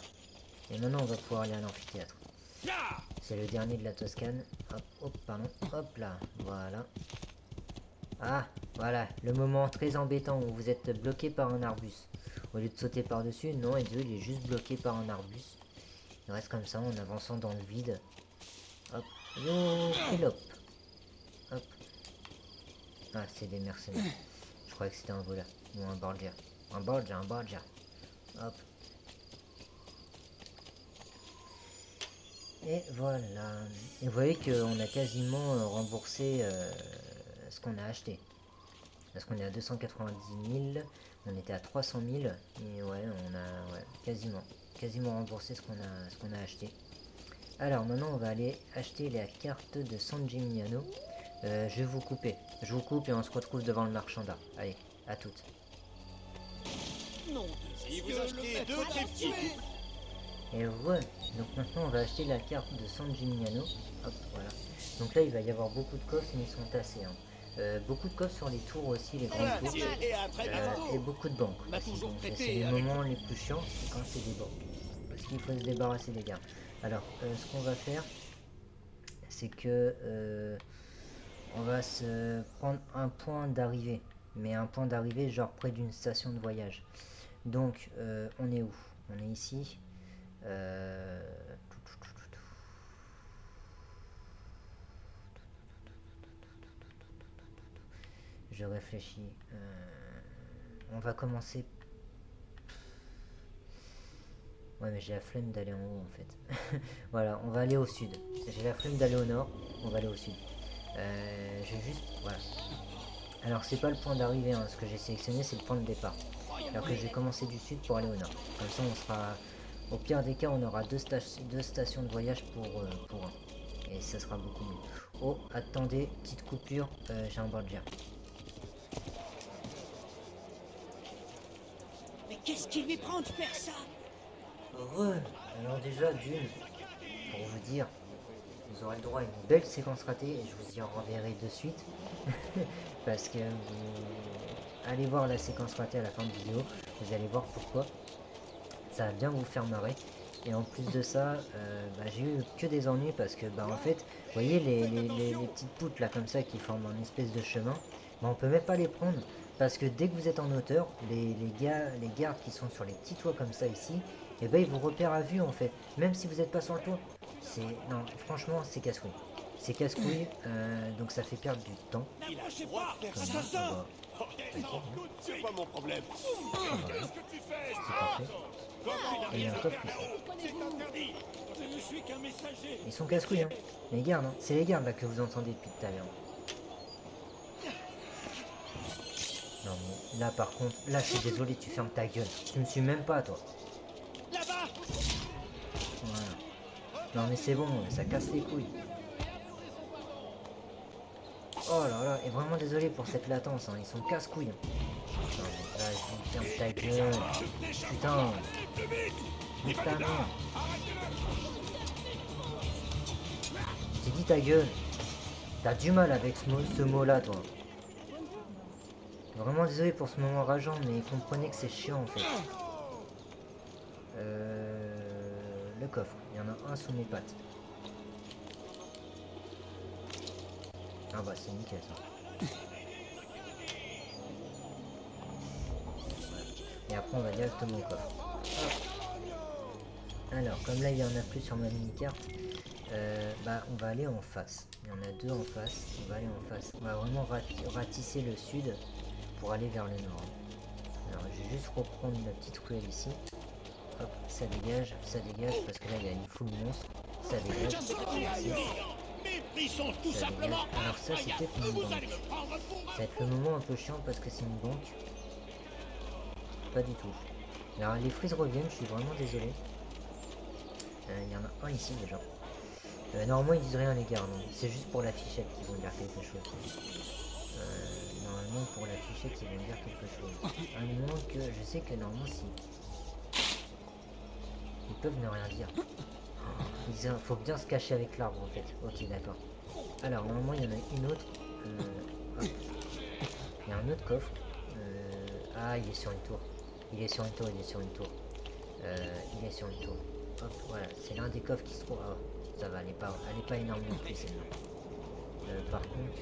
C: Et maintenant on va pouvoir aller à l'amphithéâtre. C'est le dernier de la Toscane. Hop, hop, pardon. Hop là, voilà. Ah, voilà, le moment très embêtant où vous êtes bloqué par un arbus. Au lieu de sauter par-dessus, non, et Dieu, il est juste bloqué par un arbus. Il reste comme ça en avançant dans le vide. Hop, yo, Pélope. Hop. Ah, c'est des mercenaires. Je croyais que c'était un voleur. Ou un borgia. Un borgia. Hop. Et voilà. Et vous voyez qu'on a quasiment remboursé ce qu'on a acheté. Parce qu'on est à 290 000. On était à 300 000. Et ouais, on a quasiment remboursé ce qu'on a acheté. Alors maintenant on va aller acheter la carte de San Gimignano. Je vais vous couper. Je vous coupe et on se retrouve devant le marchand d'art. Allez, à toutes.
D: Non,
H: Si vous achetez 2 triptyques,
C: Et ouais, donc maintenant on va acheter la carte de San Gimignano. Hop, voilà. Donc là il va y avoir beaucoup de coffres mais ils sont tassés. Hein. Beaucoup de coffres sur les tours aussi, les grandes tours.
H: et à très bientôt.
C: Et beaucoup de banques.
D: On a
C: aussi.
D: toujours
C: Donc,
D: traité
C: c'est les
D: avec
C: moments les plus chiants, c'est quand c'est des banques. Parce qu'il faut se débarrasser des gardes. Alors, ce qu'on va faire, c'est que on va se prendre un point d'arrivée. Mais un point d'arrivée genre près d'une station de voyage. Donc, on est où? On est ici. Je réfléchis. On va commencer. Ouais, mais j'ai la flemme d'aller en haut en fait. Voilà, on va aller au sud. J'ai la flemme d'aller au nord. On va aller au sud. Je vais juste. Voilà. Alors, c'est pas le point d'arrivée. Hein. Ce que j'ai sélectionné, c'est le point de départ. Alors que je vais commencer du sud pour aller au nord. Comme ça, on sera. Au pire des cas, on aura deux stations de voyage pour un. Et ça sera beaucoup mieux. Oh, attendez, petite coupure. J'ai un borgia.
D: Mais qu'est-ce qui lui prend de faire ça?
C: Ouais, alors déjà d'une, pour vous dire, vous aurez le droit à une belle séquence ratée et je vous y renverrai de suite. Parce que vous allez voir la séquence ratée à la fin de vidéo, vous allez voir pourquoi. Ça va bien vous faire marrer. Et en plus de ça, j'ai eu que des ennuis parce que en fait, vous voyez les petites poutres là comme ça qui forment un espèce de chemin, on peut même pas les prendre. Parce que dès que vous êtes en hauteur, les gardes qui sont sur les petits toits comme ça ici, et ils vous repèrent à vue en fait, même si vous n'êtes pas sur le toit. Non, franchement, c'est casse-couille. C'est casse-couille, donc ça fait perdre du temps.
H: Il a le droit de faire
C: Comme
H: ça.
C: ça, va.
H: C'est pas mon problème.
F: Qu'est-ce que tu fais,
C: C'est parfait. Et il y a un coffre ici.
F: c'est interdit.
D: Je ne suis qu'un messager.
C: Ils sont casse-couilles, hein. Les gardes, hein. C'est les gardes là que vous entendez depuis tout à l'heure. Non mais là par contre, là je suis désolé, tu fermes ta gueule. Tu me suis même pas toi.
D: Là-bas.
C: Voilà. Non mais c'est bon, ça casse les couilles. Oh là là, et vraiment désolé pour cette latence, hein. Ils sont casse-couilles. Non mais vas-y, ferme ta gueule. Putain. Putain merde. J'ai dit ta gueule. T'as du mal avec ce mot-là, toi. Vraiment désolé pour ce moment rageant, mais comprenez que c'est chiant en fait. Le coffre, il y en a un sous mes pattes. Ah bah c'est nickel ça. Et après on va directement au coffre. Hop. Alors comme là il y en a plus sur ma mini-carte, bah on va aller en face. Il y en a deux en face, on va aller en face. On va vraiment ratisser le sud pour aller vers le nord. Alors je vais juste reprendre la petite ruelle ici. Hop, ça dégage, parce que là il y a une foule monstre. Ça dégage. Ici.
F: Méprisons tout
C: Ça dégage.
F: simplement.
C: Alors ça c'est peut-être une
F: Vous
C: banque.
F: allez me prendre pour
C: Ça va être le moment un peu chiant parce que c'est une banque. Pas du tout. Alors les frises reviennent, je suis vraiment désolé. Il y en a un ici déjà. Normalement ils disent rien les gars, non. C'est juste pour la fichette qu'ils vont dire quelque chose. Normalement pour la fichette ils vont dire quelque chose. À moins que je sais que normalement si. Ils peuvent ne rien dire. Il faut bien se cacher avec l'arbre en fait. Ok d'accord. Alors normalement il y en a une autre. Hop. Il y a un autre coffre. Ah il est sur une tour. Il est sur une tour. Il est sur une tour. Hop voilà. C'est l'un des coffres qui se trouve. Ah, ça va, elle est pas énormément plus celle-là. Par contre,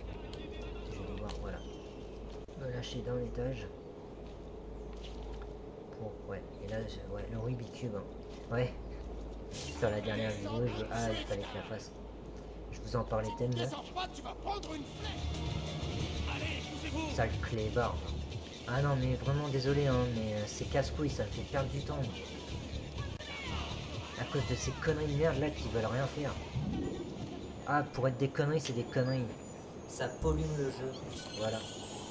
C: je vais devoir voilà. Me lâcher d'un étage. Pour ouais. Et là ouais, le Rubik's Cube. Hein. Ouais. Sur la dernière vidéo, ah il fallait que je la fasse. Je vous en parlais tellement.
F: tu vas prendre une flèche. Allez, poussez-vous.
C: Sale clébard. Ah non mais vraiment désolé hein, mais c'est casse-couille, ça me fait perdre du temps. À cause de ces conneries de merde là qui veulent rien faire. Ah pour être des conneries c'est des conneries. Ça pollue le jeu. Voilà.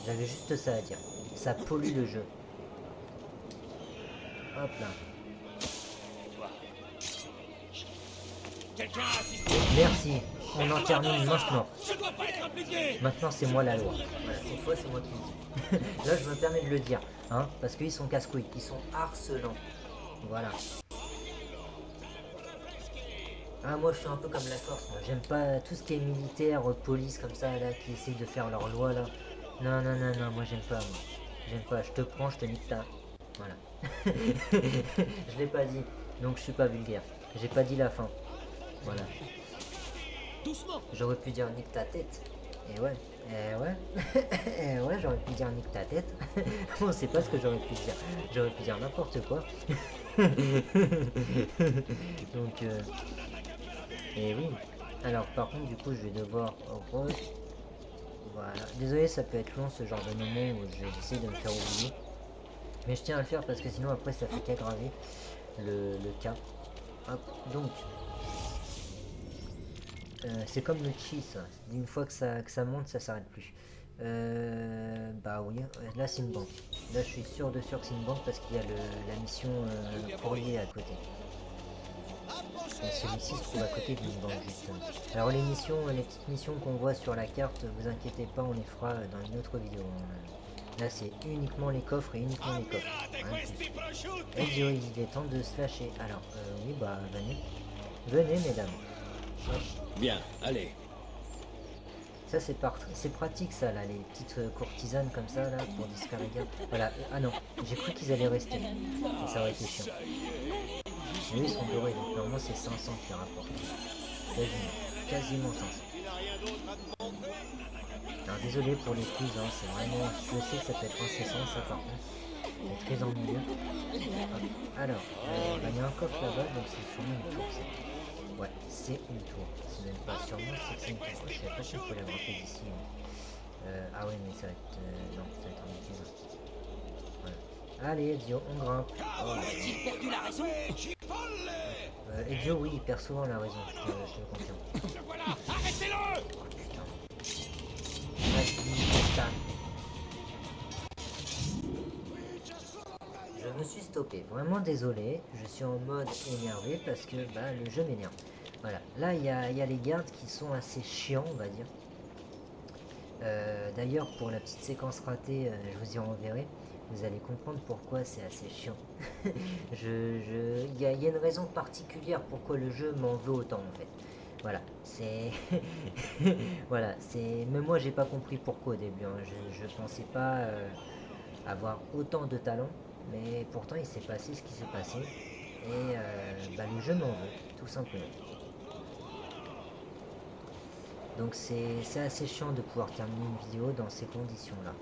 C: J'avais juste ça à dire. Ça pollue le jeu. Hop là.
F: Quelqu'un a assisté.
C: Merci. On en termine maintenant.
F: Je dois pas être impliqué.
C: Maintenant c'est moi la loi. Voilà, cette fois c'est moi qui le dis. Là je me permets de le dire. Hein, parce qu'ils sont casse-couilles. Ils sont harcelants. Voilà. Ah moi je suis un peu comme la Corse, moi j'aime pas tout ce qui est militaire, police comme ça là, qui essayent de faire leur loi là. Non non non non, moi j'aime pas moi. J'aime pas, je te prends, je te nique ta. Voilà. Je l'ai pas dit, donc je suis pas vulgaire. J'ai pas dit la fin. Voilà.
D: Doucement.
C: J'aurais pu dire nique ta tête. Et ouais. Eh ouais, j'aurais pu dire nique ta tête. Bon, c'est pas ce que j'aurais pu dire. J'aurais pu dire n'importe quoi. Donc, et oui. Alors, par contre, du coup, je vais devoir. Voilà. Désolé, ça peut être long ce genre de moment où je vais essayer de me faire oublier. Mais je tiens à le faire parce que sinon, après, ça fait qu'aggraver le cas. Hop. Donc. C'est comme le chi ça. Une fois que ça monte, ça s'arrête plus. Bah oui, là c'est une banque. Là je suis sûr que c'est une banque parce qu'il y a la mission courrier à côté. Et celui-ci se trouve à côté d'une banque justement. Alors les petites missions qu'on voit sur la carte, vous inquiétez pas, on les fera dans une autre vidéo. Là c'est uniquement les coffres et uniquement les coffres. Ezio, il est temps de se lâcher. Alors oui bah venez mesdames. Hop.
B: Bien, allez.
C: Ça c'est pratique ça là, les petites courtisanes comme ça là pour distraire les gars. Voilà, ah non, j'ai cru qu'ils allaient rester. Et ça aurait été chiant. Mais eux ils sont dorés donc normalement c'est 500 qui rapportent. Quasiment 500. Alors désolé pour les quiz, hein, c'est vraiment. Je sais que ça peut être incessant ça par contre. C'est très ennuyeux. Alors, bah, il y a un coffre là-bas donc c'est sûrement une tour ça. Ouais, c'est une tour. C'est même pas sûrement, c'est une tour. Je savais pas si on peut la grimper d'ici. Ah ouais, mais ça va être. Non, ça va être inutile. Voilà. Allez, Ezio, on grimpe. Oh,
D: A-t-il perdu la raison?
C: Ezio, oui, il perd souvent la raison, je te le confirme.
F: Voilà, arrêtez-le.
C: Oh putain. Vas-y, basta. Je me suis stoppé, vraiment désolé, je suis en mode énervé parce que bah, le jeu m'énerve. Voilà, là il y a les gardes qui sont assez chiants on va dire. D'ailleurs pour la petite séquence ratée, je vous y renverrai, vous allez comprendre pourquoi c'est assez chiant. Il y a une raison particulière pourquoi le jeu m'en veut autant en fait. Voilà, c'est... voilà, c'est... Même moi j'ai pas compris pourquoi au début, hein. Je pensais pas avoir autant de talent. Mais pourtant il s'est passé ce qui s'est passé et bah, le jeu m'en veut tout simplement. Donc c'est assez chiant de pouvoir terminer une vidéo dans ces conditions là.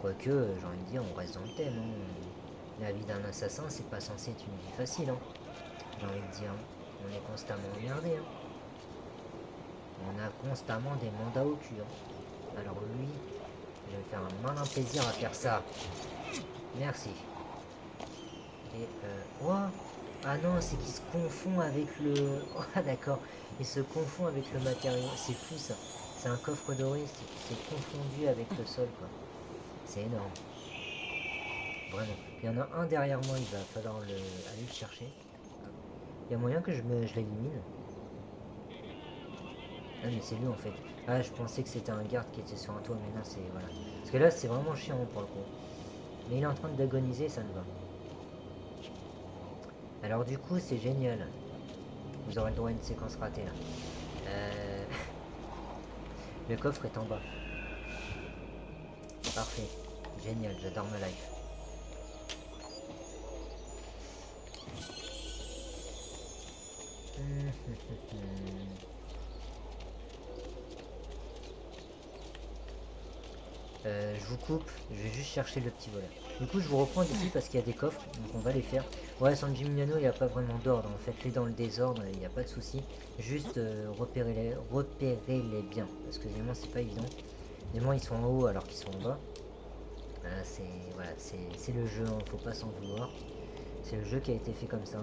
C: Quoique j'ai envie de dire on reste dans le thème hein. La vie d'un assassin, c'est pas censé être une vie facile, hein. J'ai envie de dire. On est constamment emmerdé, hein. On a constamment des mandats au cul, hein. Alors lui, je vais me faire un malin plaisir à faire ça. Merci. Et oh, ah non, c'est qu'il se confond avec le... Oh d'accord, il se confond avec le matériau. C'est fou ça. C'est un coffre doré, c'est confondu avec le sol, quoi. C'est énorme. Vraiment. Il y en a un derrière moi, il va falloir aller le chercher. Il y a moyen que je l'élimine. Ah mais c'est lui en fait. Ah je pensais que c'était un garde qui était sur un toit, mais non c'est... Voilà. Parce que là c'est vraiment chiant pour le coup. Mais il est en train d'agoniser, ça me va. Alors du coup c'est génial. Vous aurez le droit à une séquence ratée là. Le coffre est en bas. Parfait. Génial, j'adore ma life. Je vous coupe, je vais juste chercher le petit voleur. Du coup je vous reprends ici parce qu'il y a des coffres, donc on va les faire. Ouais, Sanji Milano il n'y a pas vraiment d'ordre, en fait les dans le désordre, il n'y a pas de souci. Juste repérez-les bien, parce que évidemment c'est pas évident. Évidemment ils sont en haut alors qu'ils sont en bas. Voilà, c'est le jeu, hein, faut pas s'en vouloir. C'est le jeu qui a été fait comme ça.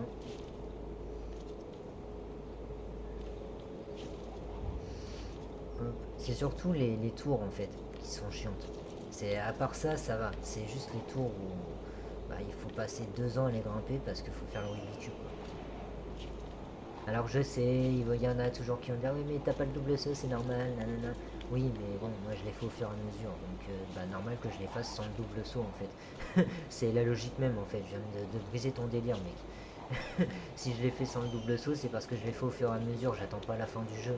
C: C'est surtout les tours en fait qui sont chiantes. C'est à part ça, ça va. C'est juste les tours où bah, il faut passer 2 ans à les grimper parce qu'il faut faire le ridicule. Alors je sais, il y en a toujours qui vont dire oui mais t'as pas le double saut, c'est normal, nanana. Oui mais bon, moi je les fais au fur et à mesure, donc bah normal que je les fasse sans le double saut en fait. C'est la logique même en fait. Je viens de briser ton délire mec. Si je les fais sans le double saut, c'est parce que je les fais au fur et à mesure. J'attends pas la fin du jeu.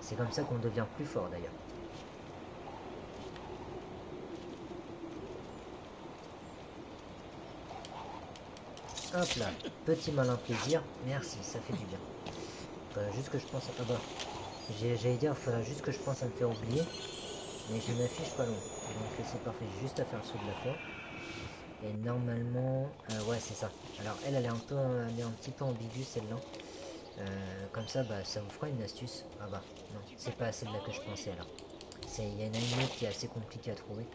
C: C'est comme ça qu'on devient plus fort d'ailleurs. Hop là, petit malin plaisir. Merci, ça fait du bien. Faudra juste que je pense à... Ah bah, j'allais dire, faudra juste que je pense à me faire oublier. Mais j'ai une affiche pas loin. Donc c'est parfait, j'ai juste à faire le saut de la foi. Et normalement... ouais, c'est ça. Alors elle est un petit peu ambiguë celle-là. Comme ça, bah, ça vous fera une astuce. Ah bah, non, c'est pas celle-là que je pensais alors. Il y en a une autre qui est assez compliquée à trouver.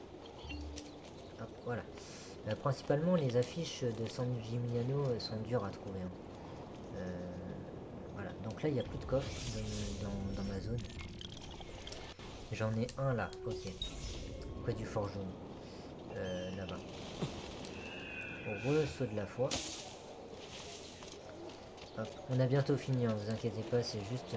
C: Hop, voilà. Principalement, les affiches de Sanji Milano sont dures à trouver. Hein. Voilà, donc là, il n'y a plus de coffre dans ma zone. J'en ai un là, ok. Près du fort jaune. Là-bas. Saut de la foi. Hop. On a bientôt fini, hein, vous inquiétez pas, c'est juste que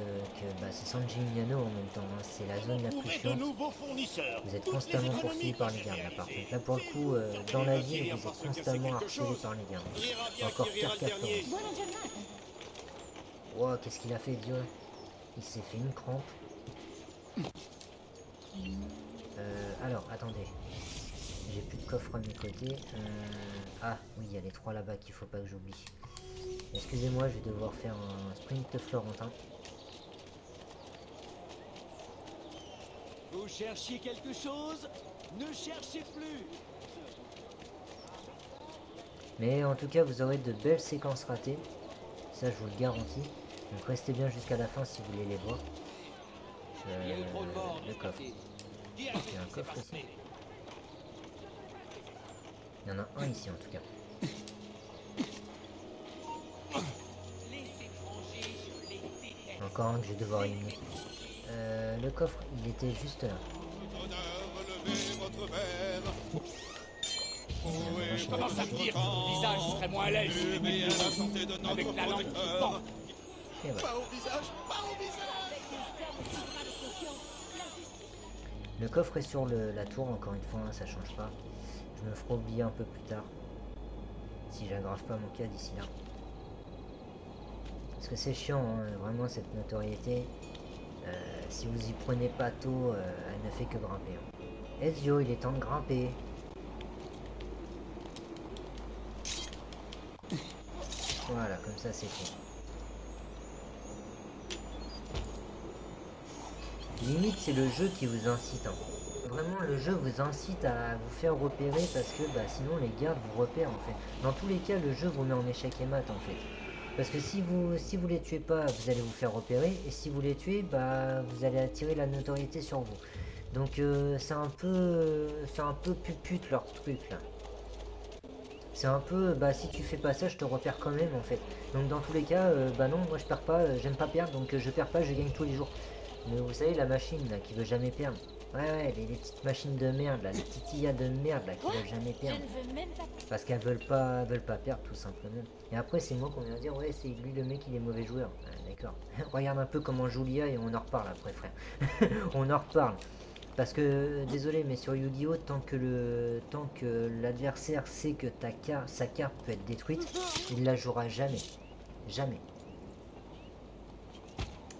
C: bah, c'est Sanji Milano en même temps, hein, c'est la zone la plus chiante. Vous êtes constamment poursuivi par les gardes là par contre. Là pour le coup, dans la ville, vous êtes constamment harcelé par les gardes. Encore pire qu'After. Wow, qu'est-ce qu'il a fait, Dieu? Il s'est fait une crampe. Alors, attendez. J'ai plus de coffre à mes côtés. Ah, oui, il y a les 3 là-bas qu'il faut pas que j'oublie. Excusez-moi, je vais devoir faire un sprint florentin.
D: Vous cherchiez quelque chose? Ne cherchez plus.
C: Mais en tout cas, vous aurez de belles séquences ratées. Ça, je vous le garantis. Donc restez bien jusqu'à la fin si vous voulez les voir. Le coffre. Il y a un coffre ici. Il y en a un ici en tout cas. Encore un que je vais devoir éliminer. Le coffre, il était juste là.
F: Je commence à me dire que mon visage serait moins à l'aise avec la langue qui pend.
C: Et voilà.
H: Pas au visage, pas au visage.
C: Le coffre est sur la tour, encore une fois, hein, ça change pas. Je me ferai oublier un peu plus tard. Si j'aggrave pas mon cas d'ici là. Parce que c'est chiant, hein, vraiment, cette notoriété. Si vous y prenez pas tôt, elle ne fait que grimper. Hein. Ezio, il est temps de grimper. Voilà, comme ça c'est fait. Limite, c'est le jeu qui vous incite. Hein. Vraiment, le jeu vous incite à vous faire repérer parce que sinon les gardes vous repèrent en fait. Dans tous les cas, le jeu vous met en échec et mat en fait. Parce que si vous les tuez pas, vous allez vous faire repérer. Et si vous les tuez, vous allez attirer la notoriété sur vous. Donc c'est un peu pupute leur truc là. C'est un peu, si tu fais pas ça, je te repère quand même en fait. Donc dans tous les cas, non, moi je perds pas, j'aime pas perdre, donc je perds pas, je gagne tous les jours. Mais vous savez, la machine là, qui veut jamais perdre. Ouais, les petites machines de merde là, les petites IA de merde là, qui veulent jamais
E: Je
C: perdre.
E: ne veux même pas.
C: Parce qu'elles veulent pas perdre tout simplement. Et après, c'est moi qu'on vient dire, ouais, c'est lui le mec, il est mauvais joueur. Ouais, d'accord. Regarde un peu comment joue l'IA et on en reparle après, frère. On en reparle. Parce que, désolé, mais sur Yu-Gi-Oh, tant que l'adversaire sait que sa carte peut être détruite, il la jouera jamais. Jamais.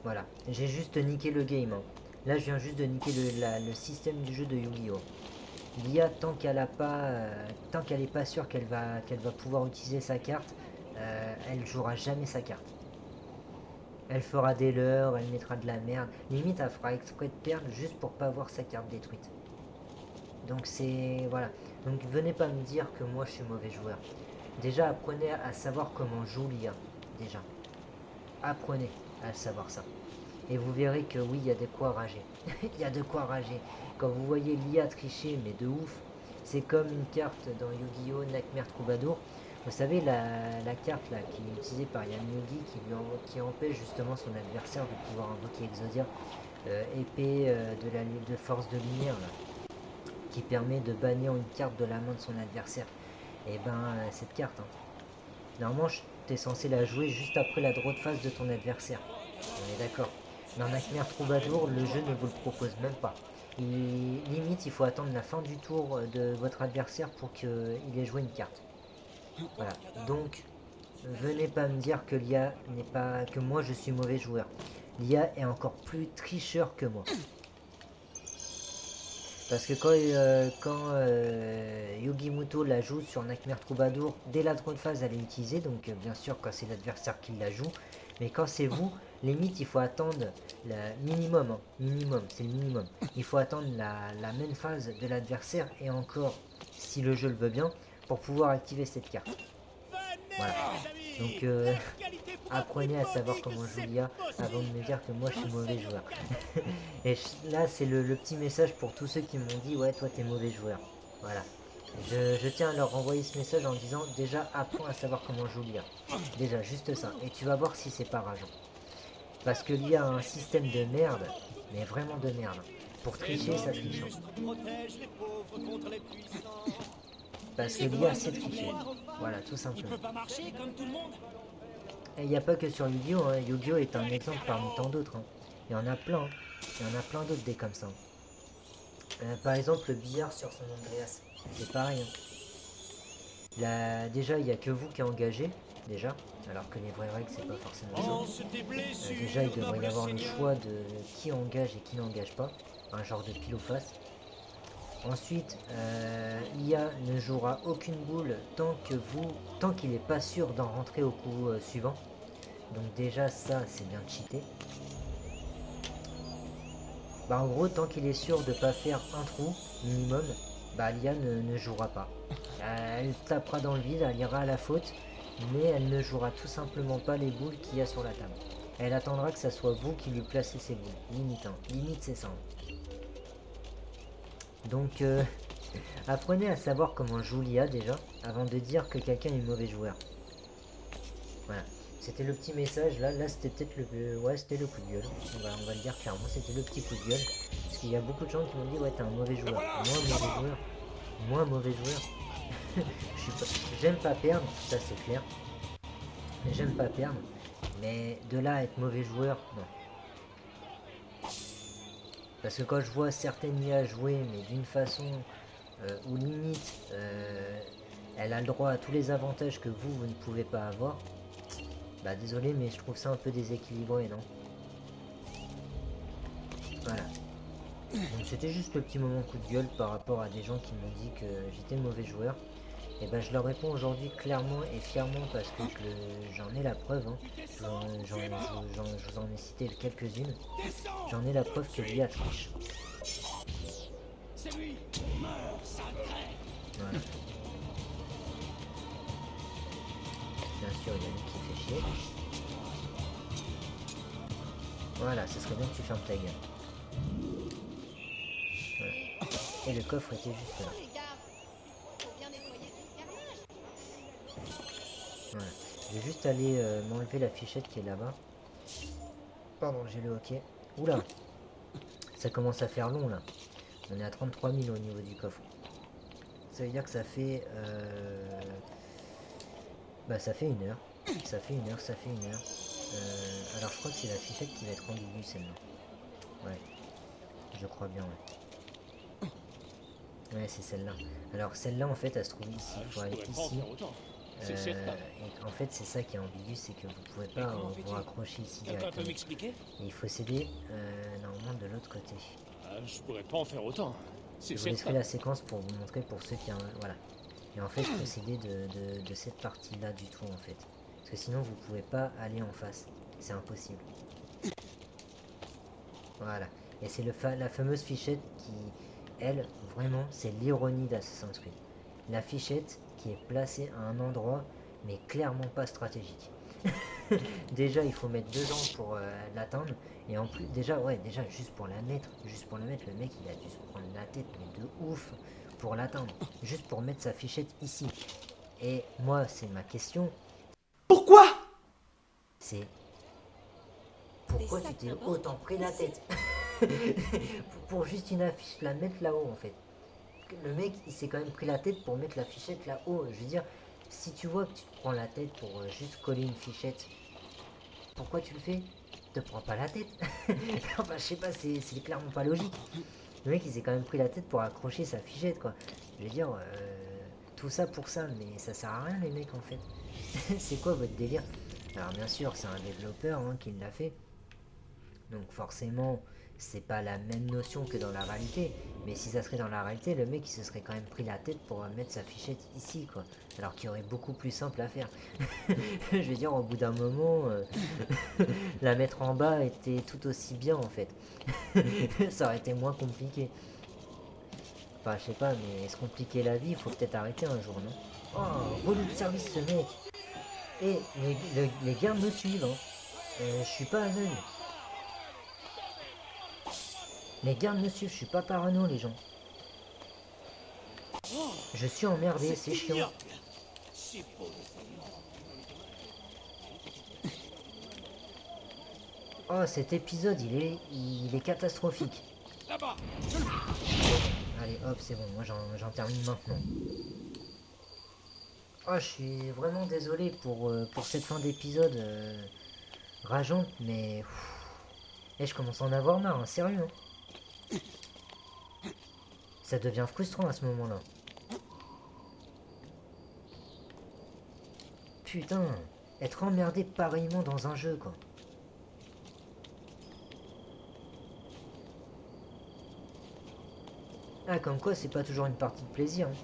C: Voilà. J'ai juste niqué le game. Hein. Là, je viens juste de niquer le système du jeu de Yu-Gi-Oh. L'IA, tant qu'elle est pas sûre qu'elle va pouvoir utiliser sa carte, elle jouera jamais sa carte. Elle fera des leurres, elle mettra de la merde. Limite, elle fera exprès de perdre juste pour pas avoir sa carte détruite. Donc c'est... Voilà. Donc venez pas me dire que moi je suis mauvais joueur. Déjà, apprenez à savoir comment joue l'IA. Déjà. Apprenez à savoir ça. Et vous verrez que oui, il y a de quoi rager. Il y a de quoi rager. Quand vous voyez l'IA tricher, mais de ouf, c'est comme une carte dans Yu-Gi-Oh! Nightmare Troubadour. Vous savez, la carte là qui est utilisée par Yann Yugi qui empêche justement son adversaire de pouvoir invoquer Exodia, épée de force de lumière là, qui permet de bannir une carte de la main de son adversaire. Et cette carte, hein, normalement t'es censé la jouer juste après la droite face de ton adversaire. On est d'accord. Dans Nightmare Troubadour, le jeu ne vous le propose même pas. Limite, il faut attendre la fin du tour de votre adversaire pour qu'il ait joué une carte. Voilà, donc venez pas me dire que l'IA n'est pas... que moi je suis mauvais joueur. L'IA est encore plus tricheur que moi. Parce que quand Yogimuto la joue sur Nightmare Troubadour, dès la droite phase elle est utilisée, donc bien sûr quand c'est l'adversaire qui la joue, mais quand c'est vous, limite il faut attendre minimum, hein, minimum, c'est le minimum. Il faut attendre la même phase de l'adversaire et encore, si le jeu le veut bien, pour pouvoir activer cette carte. Voilà. Donc apprenez à savoir comment joue l'IA avant de me dire que moi je suis mauvais joueur. Et là c'est le petit message pour tous ceux qui m'ont dit ouais toi t'es mauvais joueur. Voilà. Je tiens à leur renvoyer ce message en disant déjà apprends à savoir comment joue l'IA. Déjà juste ça. Et tu vas voir si c'est pas rageant. Parce que l'IA a un système de merde, mais vraiment de merde. Pour tricher ça triche. Parce que l'IA sait tricher. Voilà, tout simplement. Et il n'y a pas que sur Yu-Gi-Oh! Hein. Yu-Gi-Oh! Est un exemple parmi tant d'autres. Hein. Il y en a plein. Hein. Il y en a plein d'autres des comme ça. Par exemple, le billard sur San Andreas. C'est pareil. Hein. Là, déjà, il n'y a que vous qui est engagé. Déjà. Alors que les vraies règles, c'est pas forcément ça. Déjà, il devrait y avoir le choix de qui engage et qui n'engage pas. Un genre de pile ou face. Ensuite, l'IA ne jouera aucune boule tant qu'il n'est pas sûr d'en rentrer au coup suivant. Donc déjà ça c'est bien cheaté. En gros tant qu'il est sûr de pas faire un trou minimum, l'IA ne jouera pas. Elle tapera dans le vide, elle ira à la faute, mais elle ne jouera tout simplement pas les boules qu'il y a sur la table. Elle attendra que ça soit vous qui lui placez ces boules. Limite, hein. Limite c'est ça. Donc, apprenez à savoir comment joue l'IA déjà, avant de dire que quelqu'un est mauvais joueur. Voilà, c'était le petit message, là c'était peut-être c'était le coup de gueule, on va le dire clairement, c'était le petit coup de gueule, parce qu'il y a beaucoup de gens qui m'ont dit, ouais t'es un mauvais joueur, moi mauvais joueur, j'aime pas perdre, ça c'est clair, j'aime pas perdre, mais de là à être mauvais joueur, non. Parce que quand je vois certaines IA jouer, mais d'une façon où limite, elle a le droit à tous les avantages que vous ne pouvez pas avoir, désolé, mais je trouve ça un peu déséquilibré, non? Voilà. Donc c'était juste le petit moment coup de gueule par rapport à des gens qui m'ont dit que j'étais mauvais joueur. Et ben je leur réponds aujourd'hui clairement et fièrement parce que j'en ai la preuve. Hein. Je vous en ai cité quelques-unes. J'en ai la preuve que l'IA triche.
D: C'est lui. Meurs, sale traître.
C: Voilà. Bien sûr, il y a lui qui fait chier. Voilà, ce serait bien que tu fermes ta gueule. Voilà. Et le coffre était juste là. Voilà. Je vais juste aller m'enlever la fichette qui est là-bas. Pardon, j'ai le hockey. Oula! Ça commence à faire long là. On est à 33 000 au niveau du coffre. Ça veut dire que ça fait... Bah ça fait 1 heure. Ça fait 1 heure, ça fait 1 heure. Alors je crois que c'est la fichette qui va être ambiguë celle-là. Ouais. Je crois bien, ouais. Ouais, c'est celle-là. Alors celle-là en fait elle se trouve ici. Il faut aller ici. Et en fait c'est ça qui est ambigu, c'est que vous pouvez pas vous raccrocher ici
F: Quelqu'un peut
C: directement.
F: m'expliquer?
C: Et il faut s'aider normalement de l'autre côté.
F: Je pourrais pas en faire autant.
C: Je
F: C'est
C: vous laisserai
F: certain.
C: la séquence pour vous montrer pour ceux qui... Voilà. Et en fait il faut s'aider de cette partie-là du tout en fait. Parce que sinon vous pouvez pas aller en face. C'est impossible. Voilà. Et c'est la fameuse fichette qui, elle, vraiment, c'est l'ironie d'Assassin's Creed. La fichette qui est placée à un endroit, mais clairement pas stratégique. Déjà, il faut mettre 2 ans pour l'atteindre. Et en plus, déjà, juste pour la mettre, le mec, il a dû se prendre la tête, mais de ouf, pour l'atteindre. Juste pour mettre sa fichette ici. Et moi, c'est ma question.
G: Pourquoi?
C: C'est... Pourquoi tu t'es autant pris la tête? Pour juste une affiche, la mettre là-haut en fait. Le mec il s'est quand même pris la tête pour mettre la fichette là-haut. Je veux dire, si tu vois que tu te prends la tête pour juste coller une fichette, pourquoi tu le fais? Te prends pas la tête. Enfin je sais pas, c'est clairement pas logique. Le mec il s'est quand même pris la tête pour accrocher sa fichette quoi. Je veux dire, tout ça pour ça, mais ça sert à rien les mecs en fait. C'est quoi votre délire? Alors bien sûr c'est un développeur hein, qui l'a fait. Donc forcément, c'est pas la même notion que dans la réalité. Mais si ça serait dans la réalité, le mec il se serait quand même pris la tête pour mettre sa fichette ici quoi. Alors qu'il y aurait beaucoup plus simple à faire. Je veux dire, au bout d'un moment, la mettre en bas était tout aussi bien en fait. Ça aurait été moins compliqué. Enfin je sais pas, mais se compliquer la vie, il faut peut-être arrêter un jour, non? Oh, relou de service ce mec. Et les gars me suivent hein. Je suis pas aveugle. Les gardes me suivent, je suis pas parano les gens. Je suis emmerdé, c'est chiant. Oh cet épisode il est catastrophique. Allez hop c'est bon, moi j'en termine maintenant. Oh je suis vraiment désolé pour cette fin d'épisode rageante mais... Et je commence à en avoir marre, hein, sérieux hein. Ça devient frustrant à ce moment-là. Putain, être emmerdé pareillement dans un jeu, quoi. Ah, comme quoi, c'est pas toujours une partie de plaisir. Hein.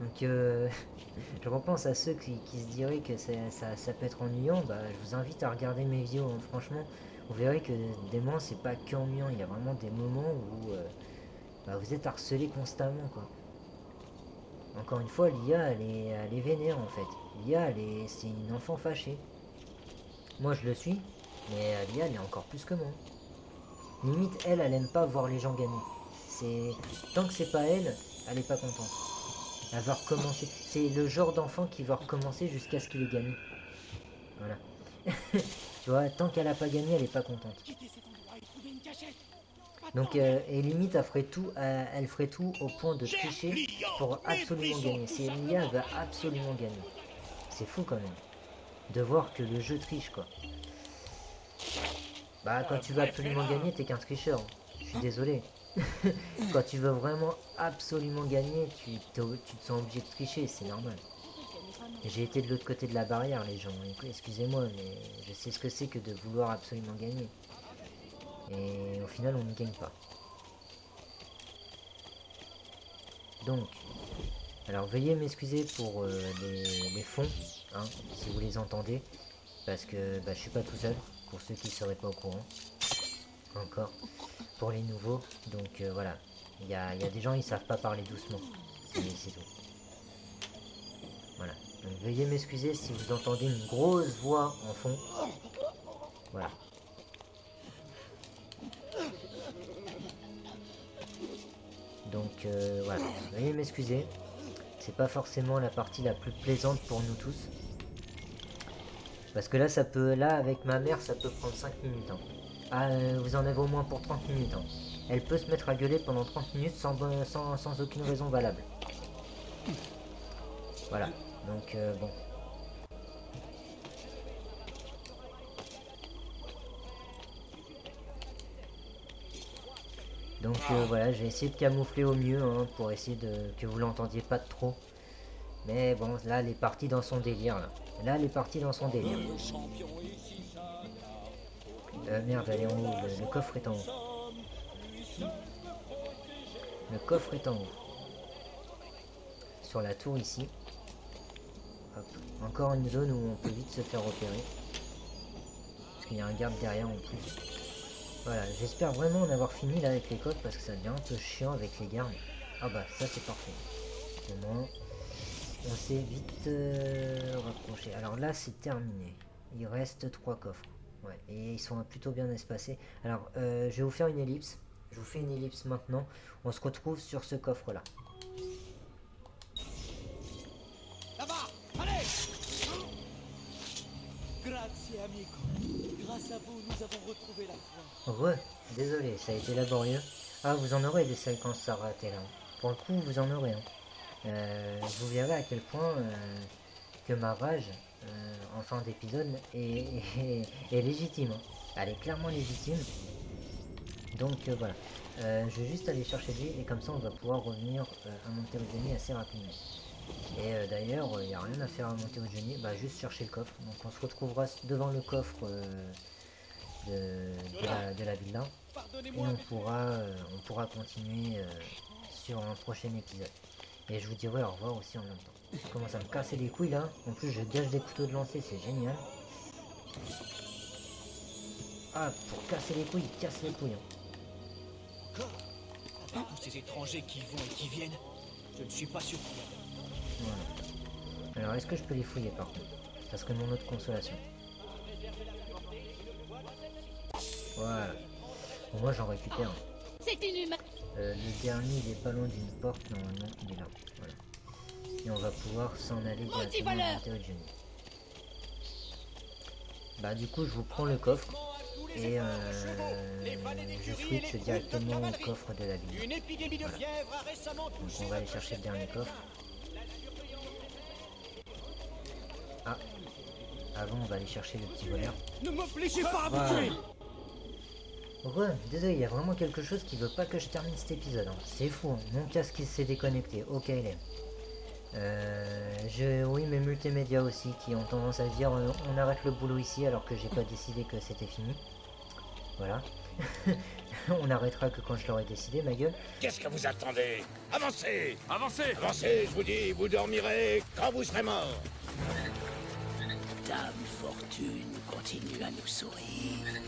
C: Donc, je repense à ceux qui se diraient que ça peut être ennuyant. Bah, je vous invite à regarder mes vidéos, hein. Franchement, vous verrez que des moments, c'est pas qu'ennuyant. Il y a vraiment des moments où... vous êtes harcelé constamment quoi. Encore une fois l'IA elle est vénère en fait. L'IA c'est une enfant fâchée. Moi je le suis, mais l'IA elle est encore plus que moi. Limite elle aime pas voir les gens gagner. C'est tant que c'est pas elle, elle est pas contente. Elle va recommencer. C'est le genre d'enfant qui va recommencer jusqu'à ce qu'il ait gagné. Voilà. Tu vois, tant qu'elle a pas gagné, elle est pas contente. Donc, et limite, elle ferait tout au point de tricher pour absolument gagner. Si l'IA va absolument gagner. C'est fou quand même. De voir que le jeu triche, quoi. Bah, quand tu veux absolument gagner, t'es qu'un tricheur. Je suis désolé. Quand tu veux vraiment absolument gagner, tu te sens obligé de tricher, c'est normal. J'ai été de l'autre côté de la barrière, les gens. Excusez-moi, mais je sais ce que c'est que de vouloir absolument gagner. Et au final on ne gagne pas. Donc Alors veuillez m'excuser pour les fonds, hein, si vous les entendez, parce que je suis pas tout seul, pour ceux qui ne seraient pas au courant, encore, pour les nouveaux, donc voilà, il y a des gens ils savent pas parler doucement, c'est tout. Voilà, donc veuillez m'excuser si vous entendez une grosse voix en fond, voilà. Donc voilà, veuillez m'excuser. C'est pas forcément la partie la plus plaisante pour nous tous. Parce que là, avec ma mère, ça peut prendre 5 minutes. Hein. Ah, vous en avez au moins pour 30 minutes. Hein. Elle peut se mettre à gueuler pendant 30 minutes sans aucune raison valable. Voilà, donc bon. Donc voilà, j'ai essayé de camoufler au mieux hein, pour essayer que vous l'entendiez pas trop. Mais bon, là, elle est partie dans son délire. Là, elle est partie dans son délire. Merde, elle est en haut. Le coffre est en haut. Le coffre est en haut. Sur la tour ici. Hop. Encore une zone où on peut vite se faire repérer. Parce qu'il y a un garde derrière en plus. Voilà, j'espère vraiment en avoir fini là avec les coffres parce que ça devient un peu chiant avec les gardes. Ah bah ça c'est parfait. Au moins, on s'est vite rapproché. Alors là c'est terminé. Il reste 3 coffres. Ouais, et ils sont plutôt bien espacés. Alors je vais vous faire une ellipse. Je vous fais une ellipse maintenant. On se retrouve sur ce coffre là.
D: Là-bas, allez! Grazie amico. Grâce à vous, nous avons retrouvé la foi.
C: Désolé, ça a été laborieux. Ah, vous en aurez des séquences à rater là. Pour le coup, vous en aurez. Hein. Vous verrez à quel point que ma rage en fin d'épisode est légitime. Hein. Elle est clairement légitime. Donc voilà. Je vais juste aller chercher lui et comme ça on va pouvoir revenir à Monteriggioni assez rapidement. Et d'ailleurs, il n'y a rien à faire à Monteriggioni, juste chercher le coffre. Donc on se retrouvera devant le coffre de la villa. Et on pourra continuer sur un prochain épisode. Et je vous dirai au revoir aussi en même temps. Je commence à me casser les couilles là. En plus je gâche des couteaux de lancer, c'est génial. Ah, pour casser les couilles, il casse les couilles. Hein.
F: Tous ces étrangers qui vont et qui viennent, je ne suis pas surpris.
C: Voilà. Alors est-ce que je peux les fouiller par contre? Ça serait mon autre consolation. Voilà. Bon, moi j'en récupère.
E: C'est inhumain.
C: Le dernier il est pas loin d'une porte, normalement il est là. Voilà. Et on va pouvoir s'en aller directement à Monteriggioni. Du coup je vous prends le coffre. Et je switch directement au coffre de la ville.
D: Une épidémie de
C: Voilà.
D: fièvre a récemment
C: Donc
D: touché
C: on va aller chercher le dernier coffre. Ah, avant on va aller chercher le petit voleur.
D: Ne m'obligez pas à vous
C: Voilà.
D: tuer.
C: Désolé, il y a vraiment quelque chose qui veut pas que je termine cet épisode. Hein. C'est fou, hein. Mon casque s'est déconnecté. Ok, il est. Oui, mes multimédias aussi qui ont tendance à dire on arrête le boulot ici alors que j'ai pas décidé que c'était fini. Voilà. On arrêtera que quand je l'aurai décidé, ma gueule.
H: Qu'est-ce que vous attendez? Avancez!
F: Avancez!
H: Avancez, je vous dis, vous dormirez quand vous serez mort.
G: Dame Fortune continue à nous sourire.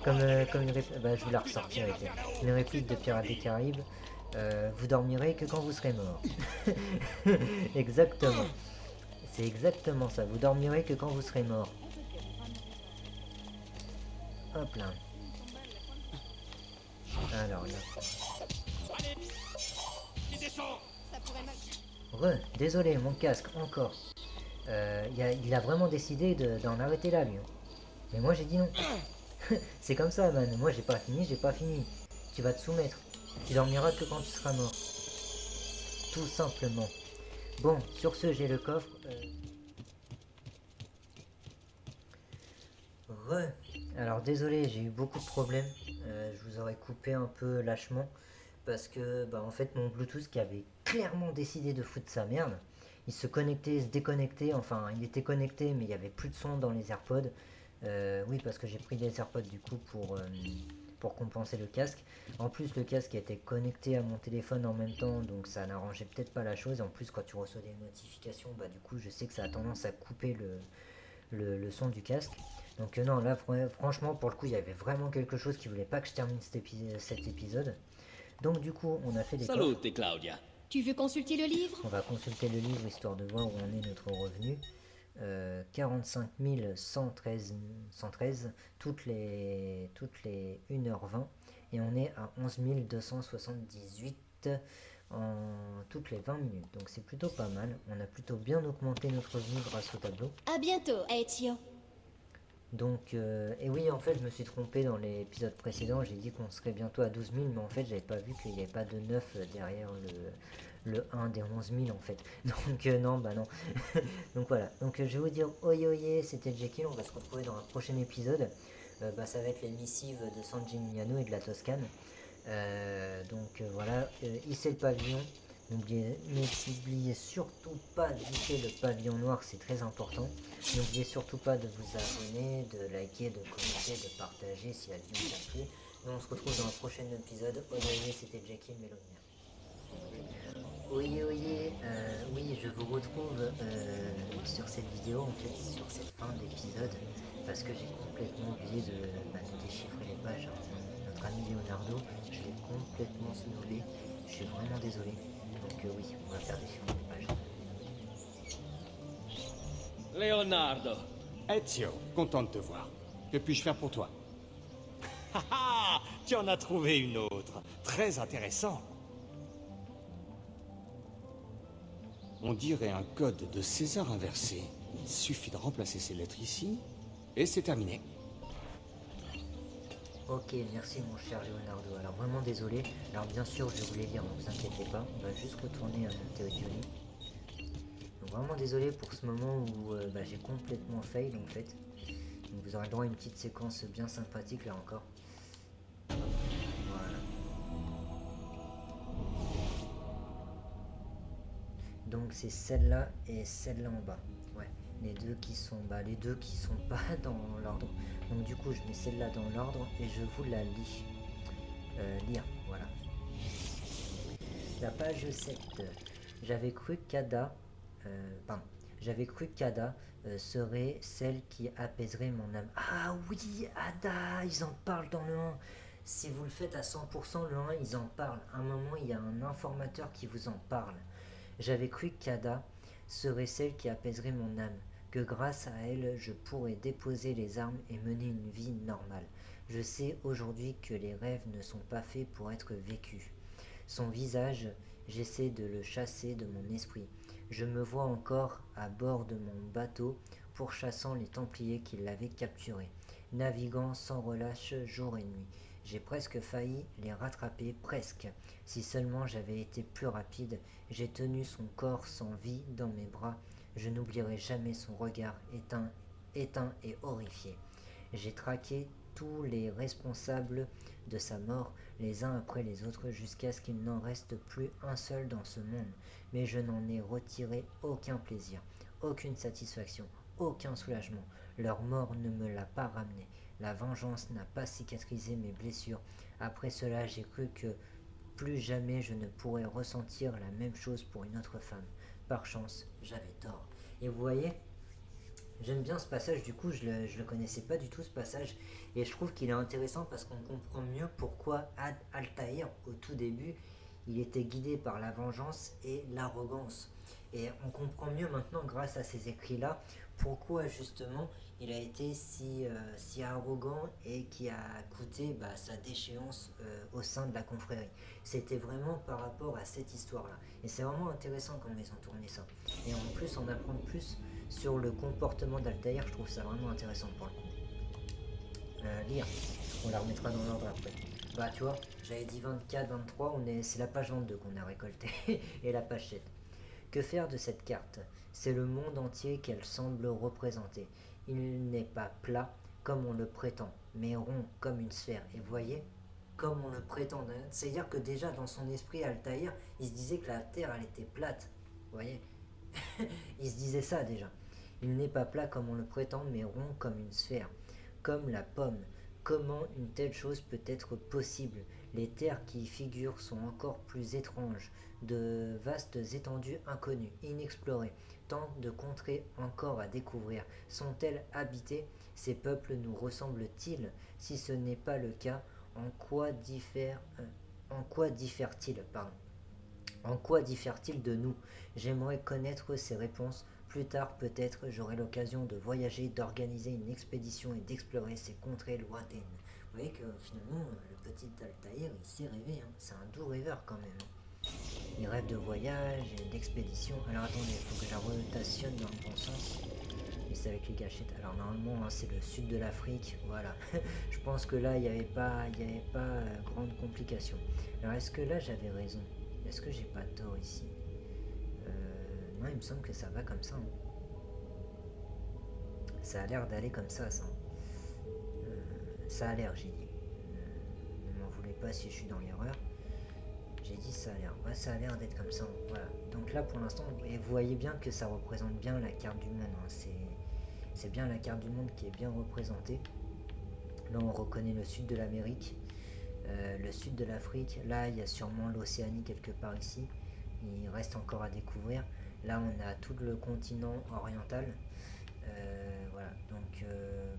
C: comme une réplique, je vous la ressortir avec une réplique de Pirates des Caraïbes. Vous dormirez que quand vous serez mort. Exactement. C'est exactement ça. Vous dormirez que quand vous serez mort. Hop là. Alors là. Désolé, mon casque, encore. Il a vraiment décidé d'en arrêter là, lui. Mais moi j'ai dit non. C'est comme ça, man. Moi j'ai pas fini. Tu vas te soumettre. Tu dormiras que quand tu seras mort. Tout simplement. Bon, sur ce, j'ai le coffre. Alors désolé, j'ai eu beaucoup de problèmes. Je vous aurais coupé un peu lâchement. Parce que, en fait, mon Bluetooth qui avait clairement décidé de foutre sa merde. Il se connectait, se déconnectait. Enfin, il était connecté, mais il n'y avait plus de son dans les AirPods. Oui, parce que j'ai pris des AirPods du coup pour pour compenser le casque. En plus, le casque était connecté à mon téléphone en même temps, donc ça n'arrangeait peut-être pas la chose. En plus, quand tu reçois des notifications, bah du coup, je sais que ça a tendance à couper le son du casque. Donc non, là, franchement, pour le coup, il y avait vraiment quelque chose qui voulait pas que je termine cet épisode. Donc du coup, on a fait des coffres.
B: Salute, Claudia.
E: Tu veux consulter le livre?
C: On va consulter le livre histoire de voir où en est notre revenu. 45 113 toutes les 1h20 et on est à 11 278 en toutes les 20 minutes. Donc c'est plutôt pas mal. On a plutôt bien augmenté notre revenu grâce au tableau.
E: À bientôt, Ezio.
C: Donc, et oui, en fait, je me suis trompé dans l'épisode précédent. J'ai dit qu'on serait bientôt à 12 000, mais en fait, j'avais pas vu qu'il n'y avait pas de 9 derrière le 1 des 11 000 en fait. Donc, non, bah non. Donc voilà. Donc, je vais vous dire, oye, c'était Jekyll. On va se retrouver dans un prochain épisode. Ça va être les missives de San Gimignano et de la Toscane. Voilà, hissez le pavillon. N'oubliez surtout pas d'hisser le pavillon noir, c'est très important. N'oubliez surtout pas de vous abonner, de liker, de commenter, de partager si la vidéo vous a plu. Nous on se retrouve dans un prochain épisode. Oye, c'était Jekyll Mélomia. Oui, je vous retrouve sur cette vidéo, en fait, sur cette fin d'épisode, parce que j'ai complètement oublié de déchiffrer les pages. Notre ami Leonardo, je l'ai complètement snobé, je suis vraiment désolé. Donc oui, on va faire déchiffrer les pages.
B: Leonardo.
H: Ezio, content de te voir. Que puis-je faire pour toi? Tu en as trouvé une autre. Très intéressant. On dirait un code de César inversé. Il suffit de remplacer ces lettres ici, et c'est terminé.
C: Ok, merci mon cher Leonardo. Alors vraiment désolé. Alors bien sûr, je vais vous les lire, ne vous inquiétez pas. On va juste retourner à Monteodioli. Donc vraiment désolé pour ce moment où j'ai complètement fail en fait. Donc vous aurez le droit à une petite séquence bien sympathique là encore. Voilà. Donc c'est celle-là et celle-là en bas. Ouais, les deux qui sont pas dans l'ordre. Donc du coup je mets celle-là dans l'ordre et je vous la lis. Lire, voilà. La page 7. J'avais cru qu'Ada serait celle qui apaiserait mon âme. Ah oui, Ada, ils en parlent dans le 1. Si vous le faites à 100%, le 1, ils en parlent. À un moment, il y a un informateur qui vous en parle. J'avais cru qu'Ada serait celle qui apaiserait mon âme, que grâce à elle, je pourrais déposer les armes et mener une vie normale. Je sais aujourd'hui que les rêves ne sont pas faits pour être vécus. Son visage, j'essaie de le chasser de mon esprit. Je me vois encore à bord de mon bateau pourchassant les Templiers qui l'avaient capturé, naviguant sans relâche jour et nuit. J'ai presque failli les rattraper, presque. Si seulement j'avais été plus rapide, j'ai tenu son corps sans vie dans mes bras. Je n'oublierai jamais son regard éteint et horrifié. J'ai traqué tous les responsables de sa mort, les uns après les autres, jusqu'à ce qu'il n'en reste plus un seul dans ce monde. Mais je n'en ai retiré aucun plaisir, aucune satisfaction, aucun soulagement. Leur mort ne me l'a pas ramené. La vengeance n'a pas cicatrisé mes blessures. Après cela, j'ai cru que plus jamais je ne pourrais ressentir la même chose pour une autre femme. Par chance, j'avais tort. Et vous voyez, j'aime bien ce passage, du coup je le connaissais pas du tout ce passage, et je trouve qu'il est intéressant parce qu'on comprend mieux pourquoi Altaïr, au tout début, il était guidé par la vengeance et l'arrogance. Et on comprend mieux maintenant, grâce à ces écrits-là, pourquoi justement il a été si arrogant et qui a coûté sa déchéance au sein de la confrérie. C'était vraiment par rapport à cette histoire-là. Et c'est vraiment intéressant comment ils ont tourné ça. Et en plus, en apprendre plus sur le comportement d'Altaïr, je trouve ça vraiment intéressant pour le coup. Lire, on la remettra dans l'ordre après. Bah tu vois, j'avais dit 24, 23, c'est la page 22 qu'on a récoltée, et la page 7. Que faire de cette carte? C'est le monde entier qu'elle semble représenter. Il n'est pas plat comme on le prétend, mais rond comme une sphère. Et vous voyez, comme on le prétend, c'est-à-dire que déjà dans son esprit, Altaïr, il se disait que la Terre, elle était plate. Vous voyez, il se disait ça déjà. Il n'est pas plat comme on le prétend, mais rond comme une sphère. Comme la pomme Comment une telle chose peut être possible? Les terres qui y figurent sont encore plus étranges, de vastes étendues inconnues, inexplorées, tant de contrées encore à découvrir. Sont-elles habitées? Ces peuples nous ressemblent-ils? Si ce n'est pas le cas, en quoi diffèrent-ils, pardon? En quoi diffèrent-ils de nous? J'aimerais connaître ces réponses. Plus tard, peut-être, j'aurai l'occasion de voyager, d'organiser une expédition et d'explorer ces contrées lointaines. Vous voyez que finalement, le petit Altaïr, il s'est rêvé. Hein. C'est un doux rêveur quand même. Il rêve de voyage et d'expédition. Alors attendez, il faut que je la rotationne dans le bon sens. Et c'est avec les gâchettes. Alors normalement, hein, c'est le sud de l'Afrique. Voilà. Je pense que là, il n'y avait pas grande complication. Alors est-ce que là, j'avais raison? Est-ce que j'ai pas tort ici? Non, il me semble que ça va comme ça. Hein. Ça a l'air d'aller comme ça. Ça a l'air, j'ai dit. Ne m'en voulez pas si je suis dans l'erreur. J'ai dit ça a l'air. Ouais, ça a l'air d'être comme ça. Hein. Voilà. Donc là, pour l'instant, et vous voyez bien que ça représente bien la carte du monde. Hein. C'est bien la carte du monde qui est bien représentée. Là, on reconnaît le sud de l'Amérique, le sud de l'Afrique. Là, il y a sûrement l'Océanie quelque part ici. Il reste encore à découvrir. Là, on a tout le continent oriental. Voilà, donc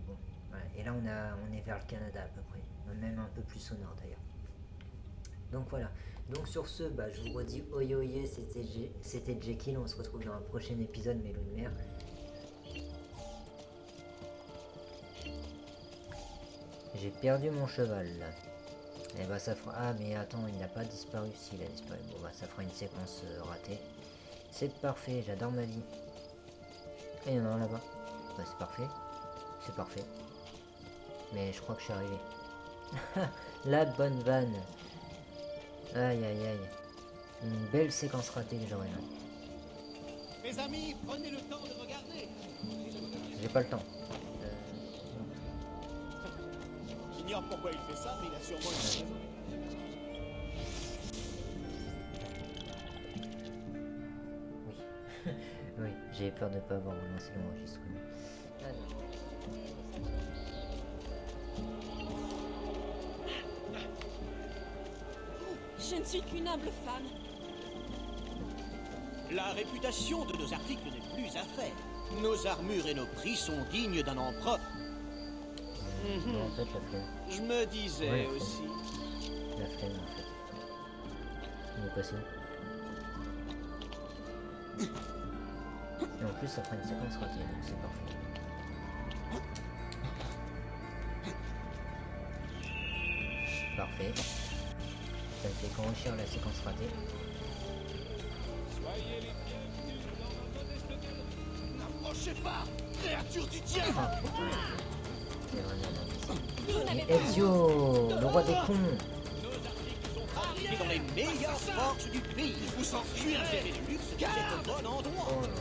C: bon. Voilà. Et là, on est vers le Canada à peu près. Même un peu plus au nord d'ailleurs. Donc voilà. Donc sur ce, je vous redis oye, c'était Jekyll. On se retrouve dans un prochain épisode Mélo de mer. J'ai perdu mon cheval là. Et ça fera... Ah mais attends, il n'a pas disparu. Si, il a disparu. Bon ça fera une séquence ratée. C'est parfait, j'adore ma vie. Et il y en a un là-bas. C'est parfait. C'est parfait. Mais je crois que je suis arrivé. La bonne vanne. Aïe aïe aïe. Une belle séquence ratée que j'aurai là.
F: Mes amis, prenez le temps de regarder.
C: J'ai pas le temps.
F: J'ignore pourquoi il fait ça, mais il a sûrement une raison.
C: Oui, j'ai peur de ne pas avoir relancé l'enregistrement.
I: Je ne suis qu'une humble femme.
F: La réputation de nos articles n'est plus à faire. Nos armures et nos prix sont dignes d'un empereur.
C: Non, en fait, la flemme.
F: Je me disais
C: Ouais,
F: aussi.
C: La flemme, en fait. Il est passé où? Et en plus, ça fera une séquence ratée, donc c'est parfait. Parfait. Ça me fait enrichir la séquence ratée.
F: Soyez les bienvenus dans ma modeste galerie. N'approchez pas, créature du diable.
C: Ah putain, c'est vraiment bien. Et Ezio, le roi des cons.
F: Nos articles sont fabriqués dans les meilleures forges du pays. Vous s'enfuirez le luxe qui est au bon endroit.
C: Oh là là,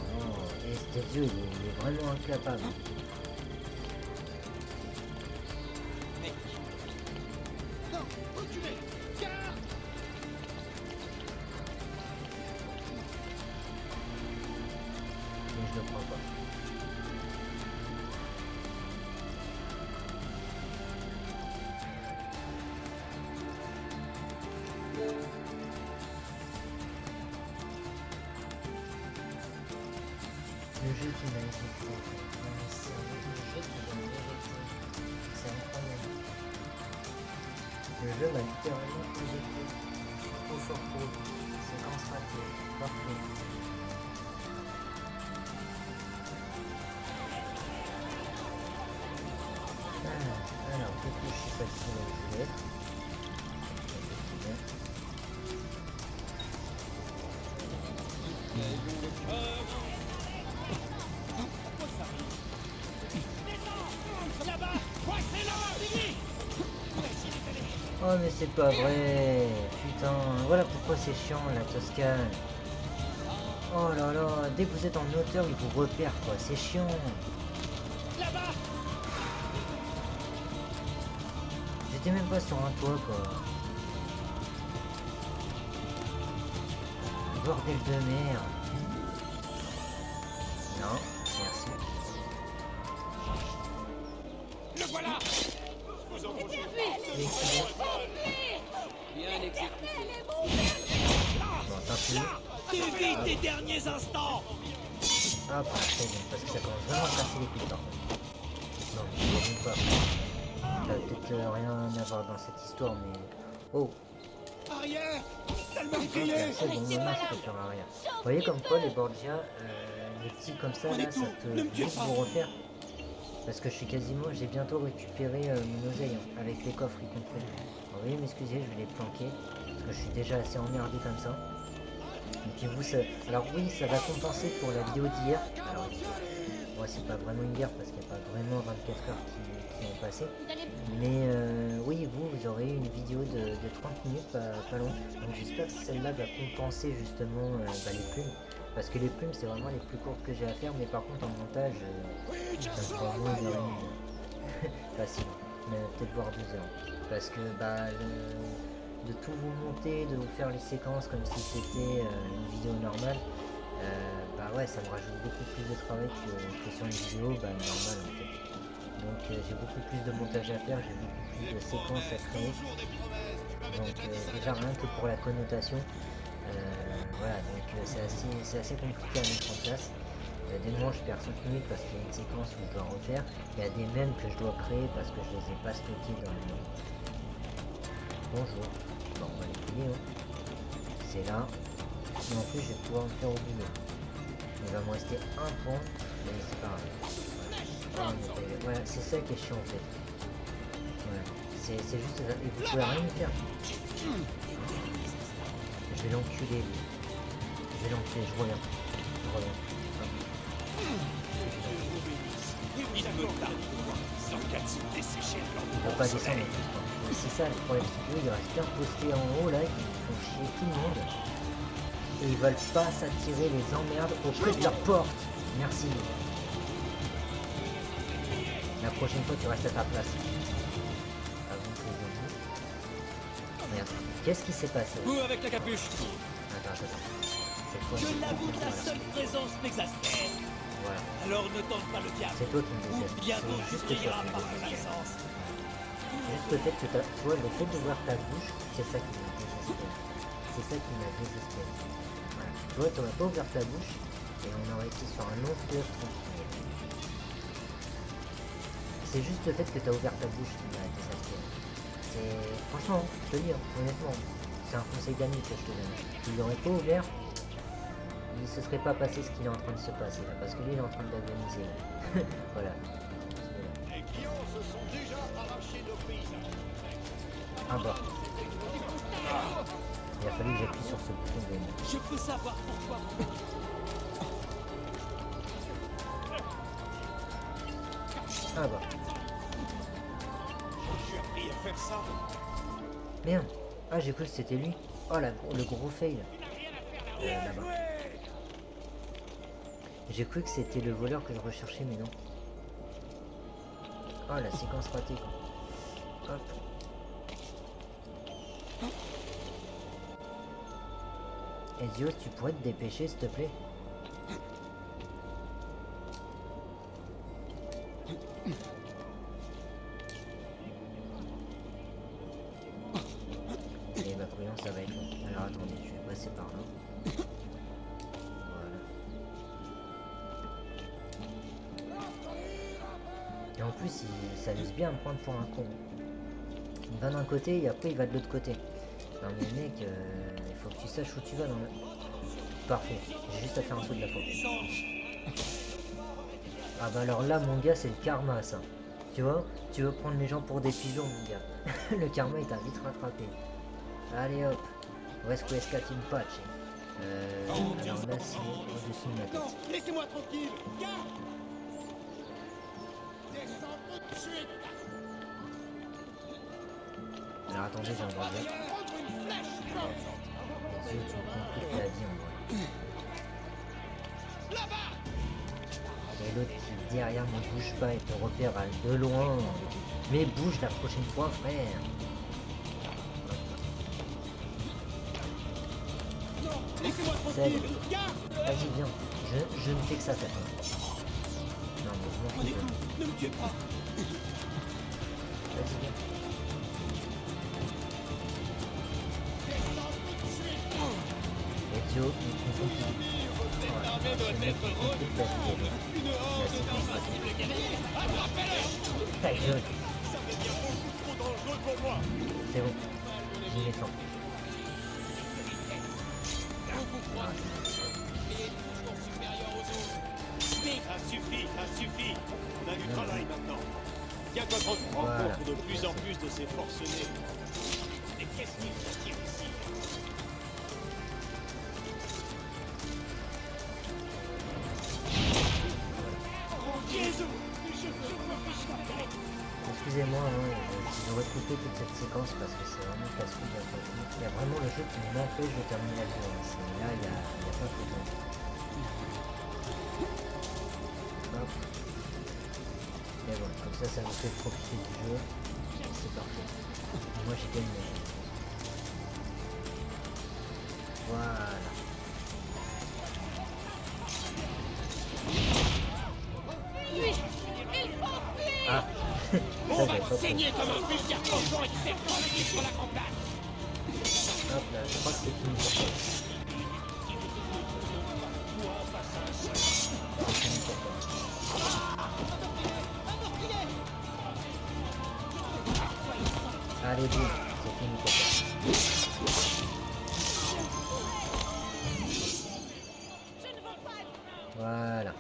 C: et cet Ezio, il est vraiment incapable.
F: Non, reculez, garde.
C: Mais je le prends pas. Le jeu qui m'a été fait, c'est un jeu qui m'a mérité. C'est incroyable. Le jeu m'a littéralement éjecté. Trop fort pour lui. Séquence ratée. Parfait. Alors, peut-être que je suis pas sûr là où je vais être. Oh mais c'est pas vrai. Putain, voilà pourquoi c'est chiant la Toscane. Oh là là, dès que vous êtes en hauteur, ils vous repèrent quoi, c'est chiant. J'étais même pas sur un toit quoi. Bordel de merde. Non, merci.
F: Le voilà. Vous
C: Bon, tant pis.
F: Évite tes derniers instants.
C: Ah, bah, c'est bon, parce que ça commence vraiment à casser les couilles par contre. Non, mais je ne pas. Ça n'a peut-être rien à voir dans cette histoire, mais... Oh,
F: Arrière. Tellement
C: ok,
F: crié.
C: c'est bon, maintenant je peux faire arrière. Vous voyez comme quoi les Borgia, les petits comme ça, là, ça peut vite vous refaire. Parce que j'ai bientôt récupéré mon oseille, hein, avec les coffres y compris. Alors, veuillez m'excuser, je vais les planquer, parce que je suis déjà assez emmerdé comme ça. Et puis vous, alors oui, ça va compenser pour la vidéo d'hier. Alors, moi c'est pas vraiment hier, parce qu'il n'y a pas vraiment 24 heures qui ont passé. Mais oui, vous aurez une vidéo de 30 minutes, pas long. Donc j'espère que celle-là va compenser justement les plumes. Parce que les plumes, c'est vraiment les plus courtes que j'ai à faire, mais par contre en montage, ça me prend vraiment une heure et demie. Facile, mais peut-être voire 2 heures. Parce que de tout vous monter, de vous faire les séquences comme si c'était une vidéo normale, ouais, ça me rajoute beaucoup plus de travail que sur une vidéo normale en fait. Donc j'ai beaucoup plus de montage à faire, j'ai beaucoup plus de séquences à créer. Donc déjà rien que pour la connotation, voilà, donc c'est assez compliqué à mettre en place. Des moments je perds 5 minutes parce qu'il y a une séquence où je dois refaire. Il y a des mèmes que je dois créer parce que je les ai pas stockés dans le... Bonjour. Bon, on va les plier, hein. C'est là. Et en plus je vais pouvoir me faire oublier. Il va me rester un point, mais c'est pas grave. Voilà, c'est ça qui est chiant en fait. Voilà. C'est juste ça. Et vous pouvez rien y faire. Je vais l'enculer lui. Je vais l'enculer, je reviens.
F: Il
C: peut pas descendre. C'est ça le problème, c'est qu'il reste bien posté en haut là, qui font chier tout le monde. Et ils veulent pas s'attirer les emmerdes auprès de leur porte. Merci. La prochaine fois tu restes à ta place. Avant que les gens... Merde. Qu'est-ce qui s'est passé?
F: Vous avec la capuche.
C: Attends. Cette fois,
F: Je l'avoue, ta seule présence m'exaspère.
C: Voilà.
F: Alors ne tente pas le diable.
C: C'est toi qui me désespère.
F: Bientôt
C: C'est
F: tu
C: juste toi
F: brilleras
C: qui me
F: par
C: désespère.
F: malchance.
C: Juste le fait que tu vois, le fait d'ouvrir ta bouche, c'est ça qui m'a désespéré. C'est ça qui m'a désespéré. Voilà. Tu vois, t'aurais pas ouvert ta bouche et on aurait été sur un long fleuve tranquille. C'est juste le fait que tu as ouvert ta bouche qui m'a désespéré. C'est... Franchement, je te dis, honnêtement, c'est un conseil d'ami que je te donne. Tu l'aurais pas ouvert, il se serait pas passé ce qu'il est en train de se passer là, parce que lui il est en train d'agoniser. Voilà.
F: Les clients se sont déjà arrachés de paysage.
C: Ah bah. Il a fallu que j'appuie sur ce bouton de...
F: Je peux savoir pourquoi.
C: Ah bah.
F: J'ai appris à faire ça.
C: Merde. Ah j'ai cru que c'était lui. Oh le gros fail. Là-bas. J'ai cru que c'était le voleur que je recherchais, mais non. Oh la séquence ratée quoi. Hop. Ezio, tu pourrais te dépêcher s'il te plaît? Et ma couillon ça va être long. Alors attendez, je vais passer par là. Et en plus, ça laisse bien me prendre pour un con. Il va d'un côté et après il va de l'autre côté. Non mais mec, il faut que tu saches où tu vas dans le... Parfait, j'ai juste à faire un saut de la faute. Ah bah alors là mon gars c'est le karma ça. Tu vois, tu veux prendre les gens pour des pigeons mon gars. Le karma il t'a vite rattrapé. Allez hop, Rescuescat in patch. Alors là c'est au-dessus de ma tête.
F: Non, laissez-moi tranquille. Descends tout de suite.
C: Alors attendez, j'ai un droit de dire. Tu me compliques la vie en vrai. Et l'autre qui derrière ne bouge pas et te repère de loin. Mais bouge la prochaine fois frère. Salut. Vas-y viens. Je ne fais que ça faire. Non mais je m'en fous.
F: Ne me tuez pas.
C: Vas-y viens. Ezio est une compliquée. Voilà, ce mec qui complique la vie des gens. La séquence stratégique. Ta gueule. C'est bon. J'y mets fin.
F: Ça suffit. On a du travail maintenant. Bien qu'on rencontre de plus en plus de ces forcenés. Mais qu'est-ce qu'ils attirent ici?
C: Excusez-moi, j'aurais coupé toute cette séquence parce que c'est vraiment casse-couille à faire. Il y a vraiment le jeu qui m'empêche de terminer la vidéo. Là, il y a pas photo. Hop. Et voilà, comme ça nous fait profiter du jeu. C'est parfait. Moi, j'ai gagné. Voilà. Ah.
F: On va te saigner comme un vulgaire cochon et te faire travailler sur la campagne.
C: Hop là, je crois que c'est fini pour toi. C'est fini pour toi. Allez, boum, c'est fini pour toi. Voilà.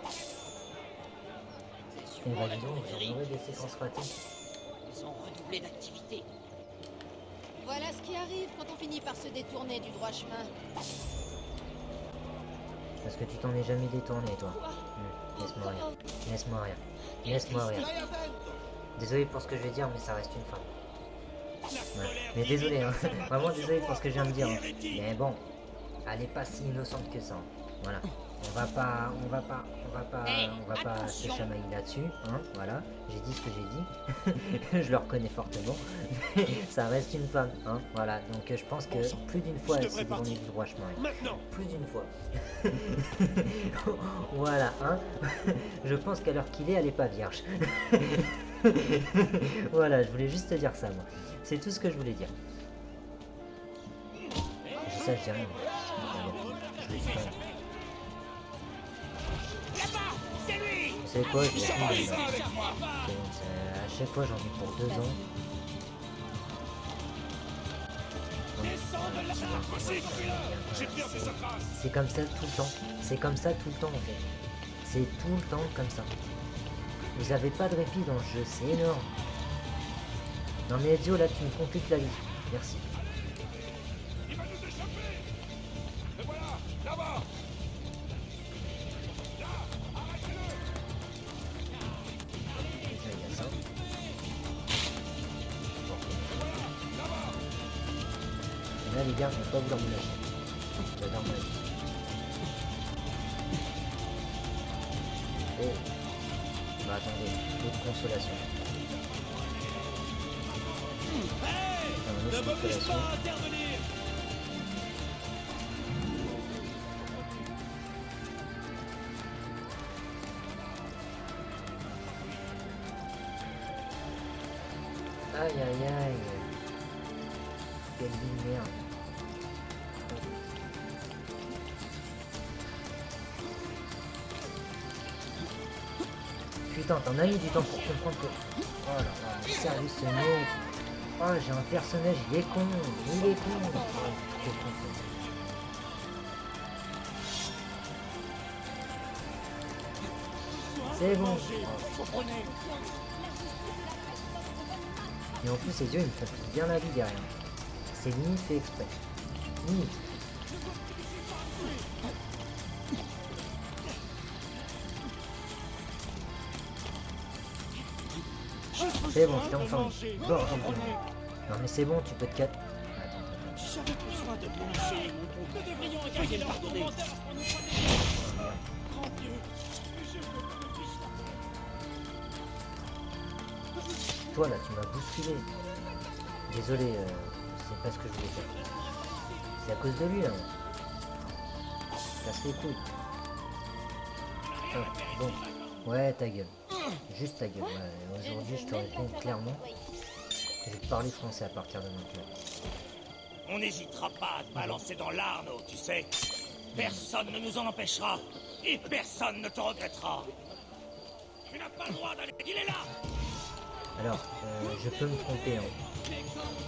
C: Et bah dis donc, j'en aurais des séquences ratées.
F: Ils ont redoublé d'activité.
E: Voilà ce qui arrive quand on finit par se détourner du droit chemin.
C: Parce que tu t'en es jamais détourné, toi. Laisse-moi rien. Laisse-moi rien. Laisse-moi rien. Désolé pour ce que je vais dire, mais ça reste une femme. Ouais. Mais désolé, hein. Vraiment désolé pour ce que je viens de dire. Hein. Mais bon, elle est pas si innocente que ça. Voilà. On va pas se chamailler là-dessus, hein, voilà, j'ai dit ce que j'ai dit, je le reconnais fortement, mais ça reste une femme, hein, voilà, donc je pense que plus d'une fois elle s'est détournée du droit chemin, plus d'une fois, voilà, hein, je pense qu'à l'heure qu'il est, elle est pas vierge, voilà, je voulais juste te dire ça, moi, c'est tout ce que je voulais dire, ça je dis rien, je le dis pas. Vous savez quoi, je vais finir là. À chaque fois j'en ai pour 2 ans. C'est comme ça tout le temps. C'est comme ça tout le temps en fait. C'est tout le temps comme ça. Vous avez pas de répit dans le jeu, c'est énorme. Non mais Ezio là tu me compliques la vie. Merci. Là les gars, je vais pas vouloir me lâcher. J'adore ma vie. Oh. Bah attendez, autre consolation.
F: Ne m'oblige pas à intervenir.
C: Aïe aïe aïe. Quelle vie de merde. Putain, t'en as eu du temps pour comprendre que... Oh là là, mais sérieux ce mec. Oh, j'ai un personnage, il est con. Il est con. Oh, quel con. C'est bon. Oh. Et en plus, ses yeux, ils me compliquent bien la vie derrière. C'est limite fait exprès. Limite. C'est bon, je t'ai enfin eu. Non mais c'est bon, tu peux te calmer.
F: J'avais besoin de manger, mon bon. Nous devrions engager le pardonner.
C: Toi là, tu m'as bousculé. Désolé, c'est pas ce que je voulais dire. C'est à cause de lui là. Casse les couilles. Ah, bon. Ouais, ta gueule. Juste ta gueule. Ouais. Aujourd'hui, je te réponds clairement. Je vais te parler français à partir de maintenant.
F: On n'hésitera pas à te balancer dans l'Arno, tu sais. Personne ne nous en empêchera. Et personne ne te regrettera. Tu n'as pas le droit d'aller. Il est là.
C: Alors, je peux me tromper, hein.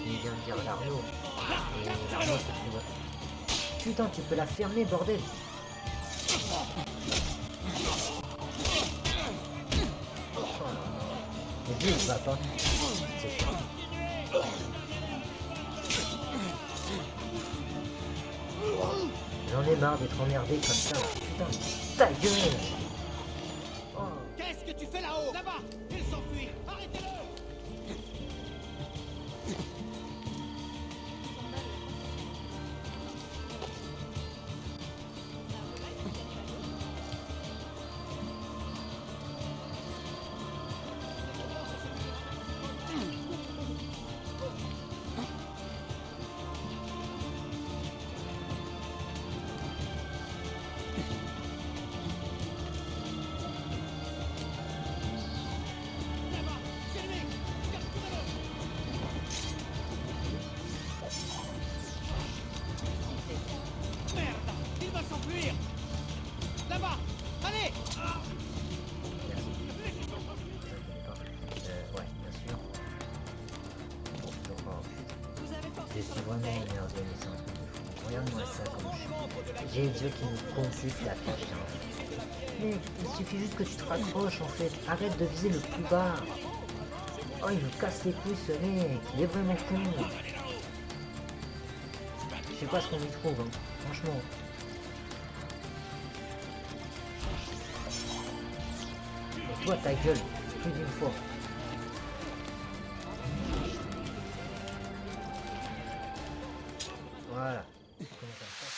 C: Il vient de dire l'Arnaud. Et l'Arnaud, c'est plus loin. Putain, tu peux la fermer, bordel. Mais lui, il va pas. C'est pas. J'en ai marre d'être emmerdé comme ça. Putain, ta gueule. Oh.
F: Qu'est-ce que tu fais là-haut? Là-bas. Il s'enfuit. Arrêtez-le. Là-bas. Allez.
C: Ouais, bien sûr. Je suis vraiment énervé, mais c'est un truc de fou. Regarde-moi ça comme je suis. J'ai les yeux qui me compliquent la tâche. Hein. Mais il suffit juste que tu te raccroches en fait. Arrête de viser le plus bas. Oh, il me casse les couilles ce mec. Il est vraiment con. Je sais pas ce qu'on y trouve, hein. Franchement. Et toi, ta gueule, plus d'une fois. Voilà. Comment ça se passe ?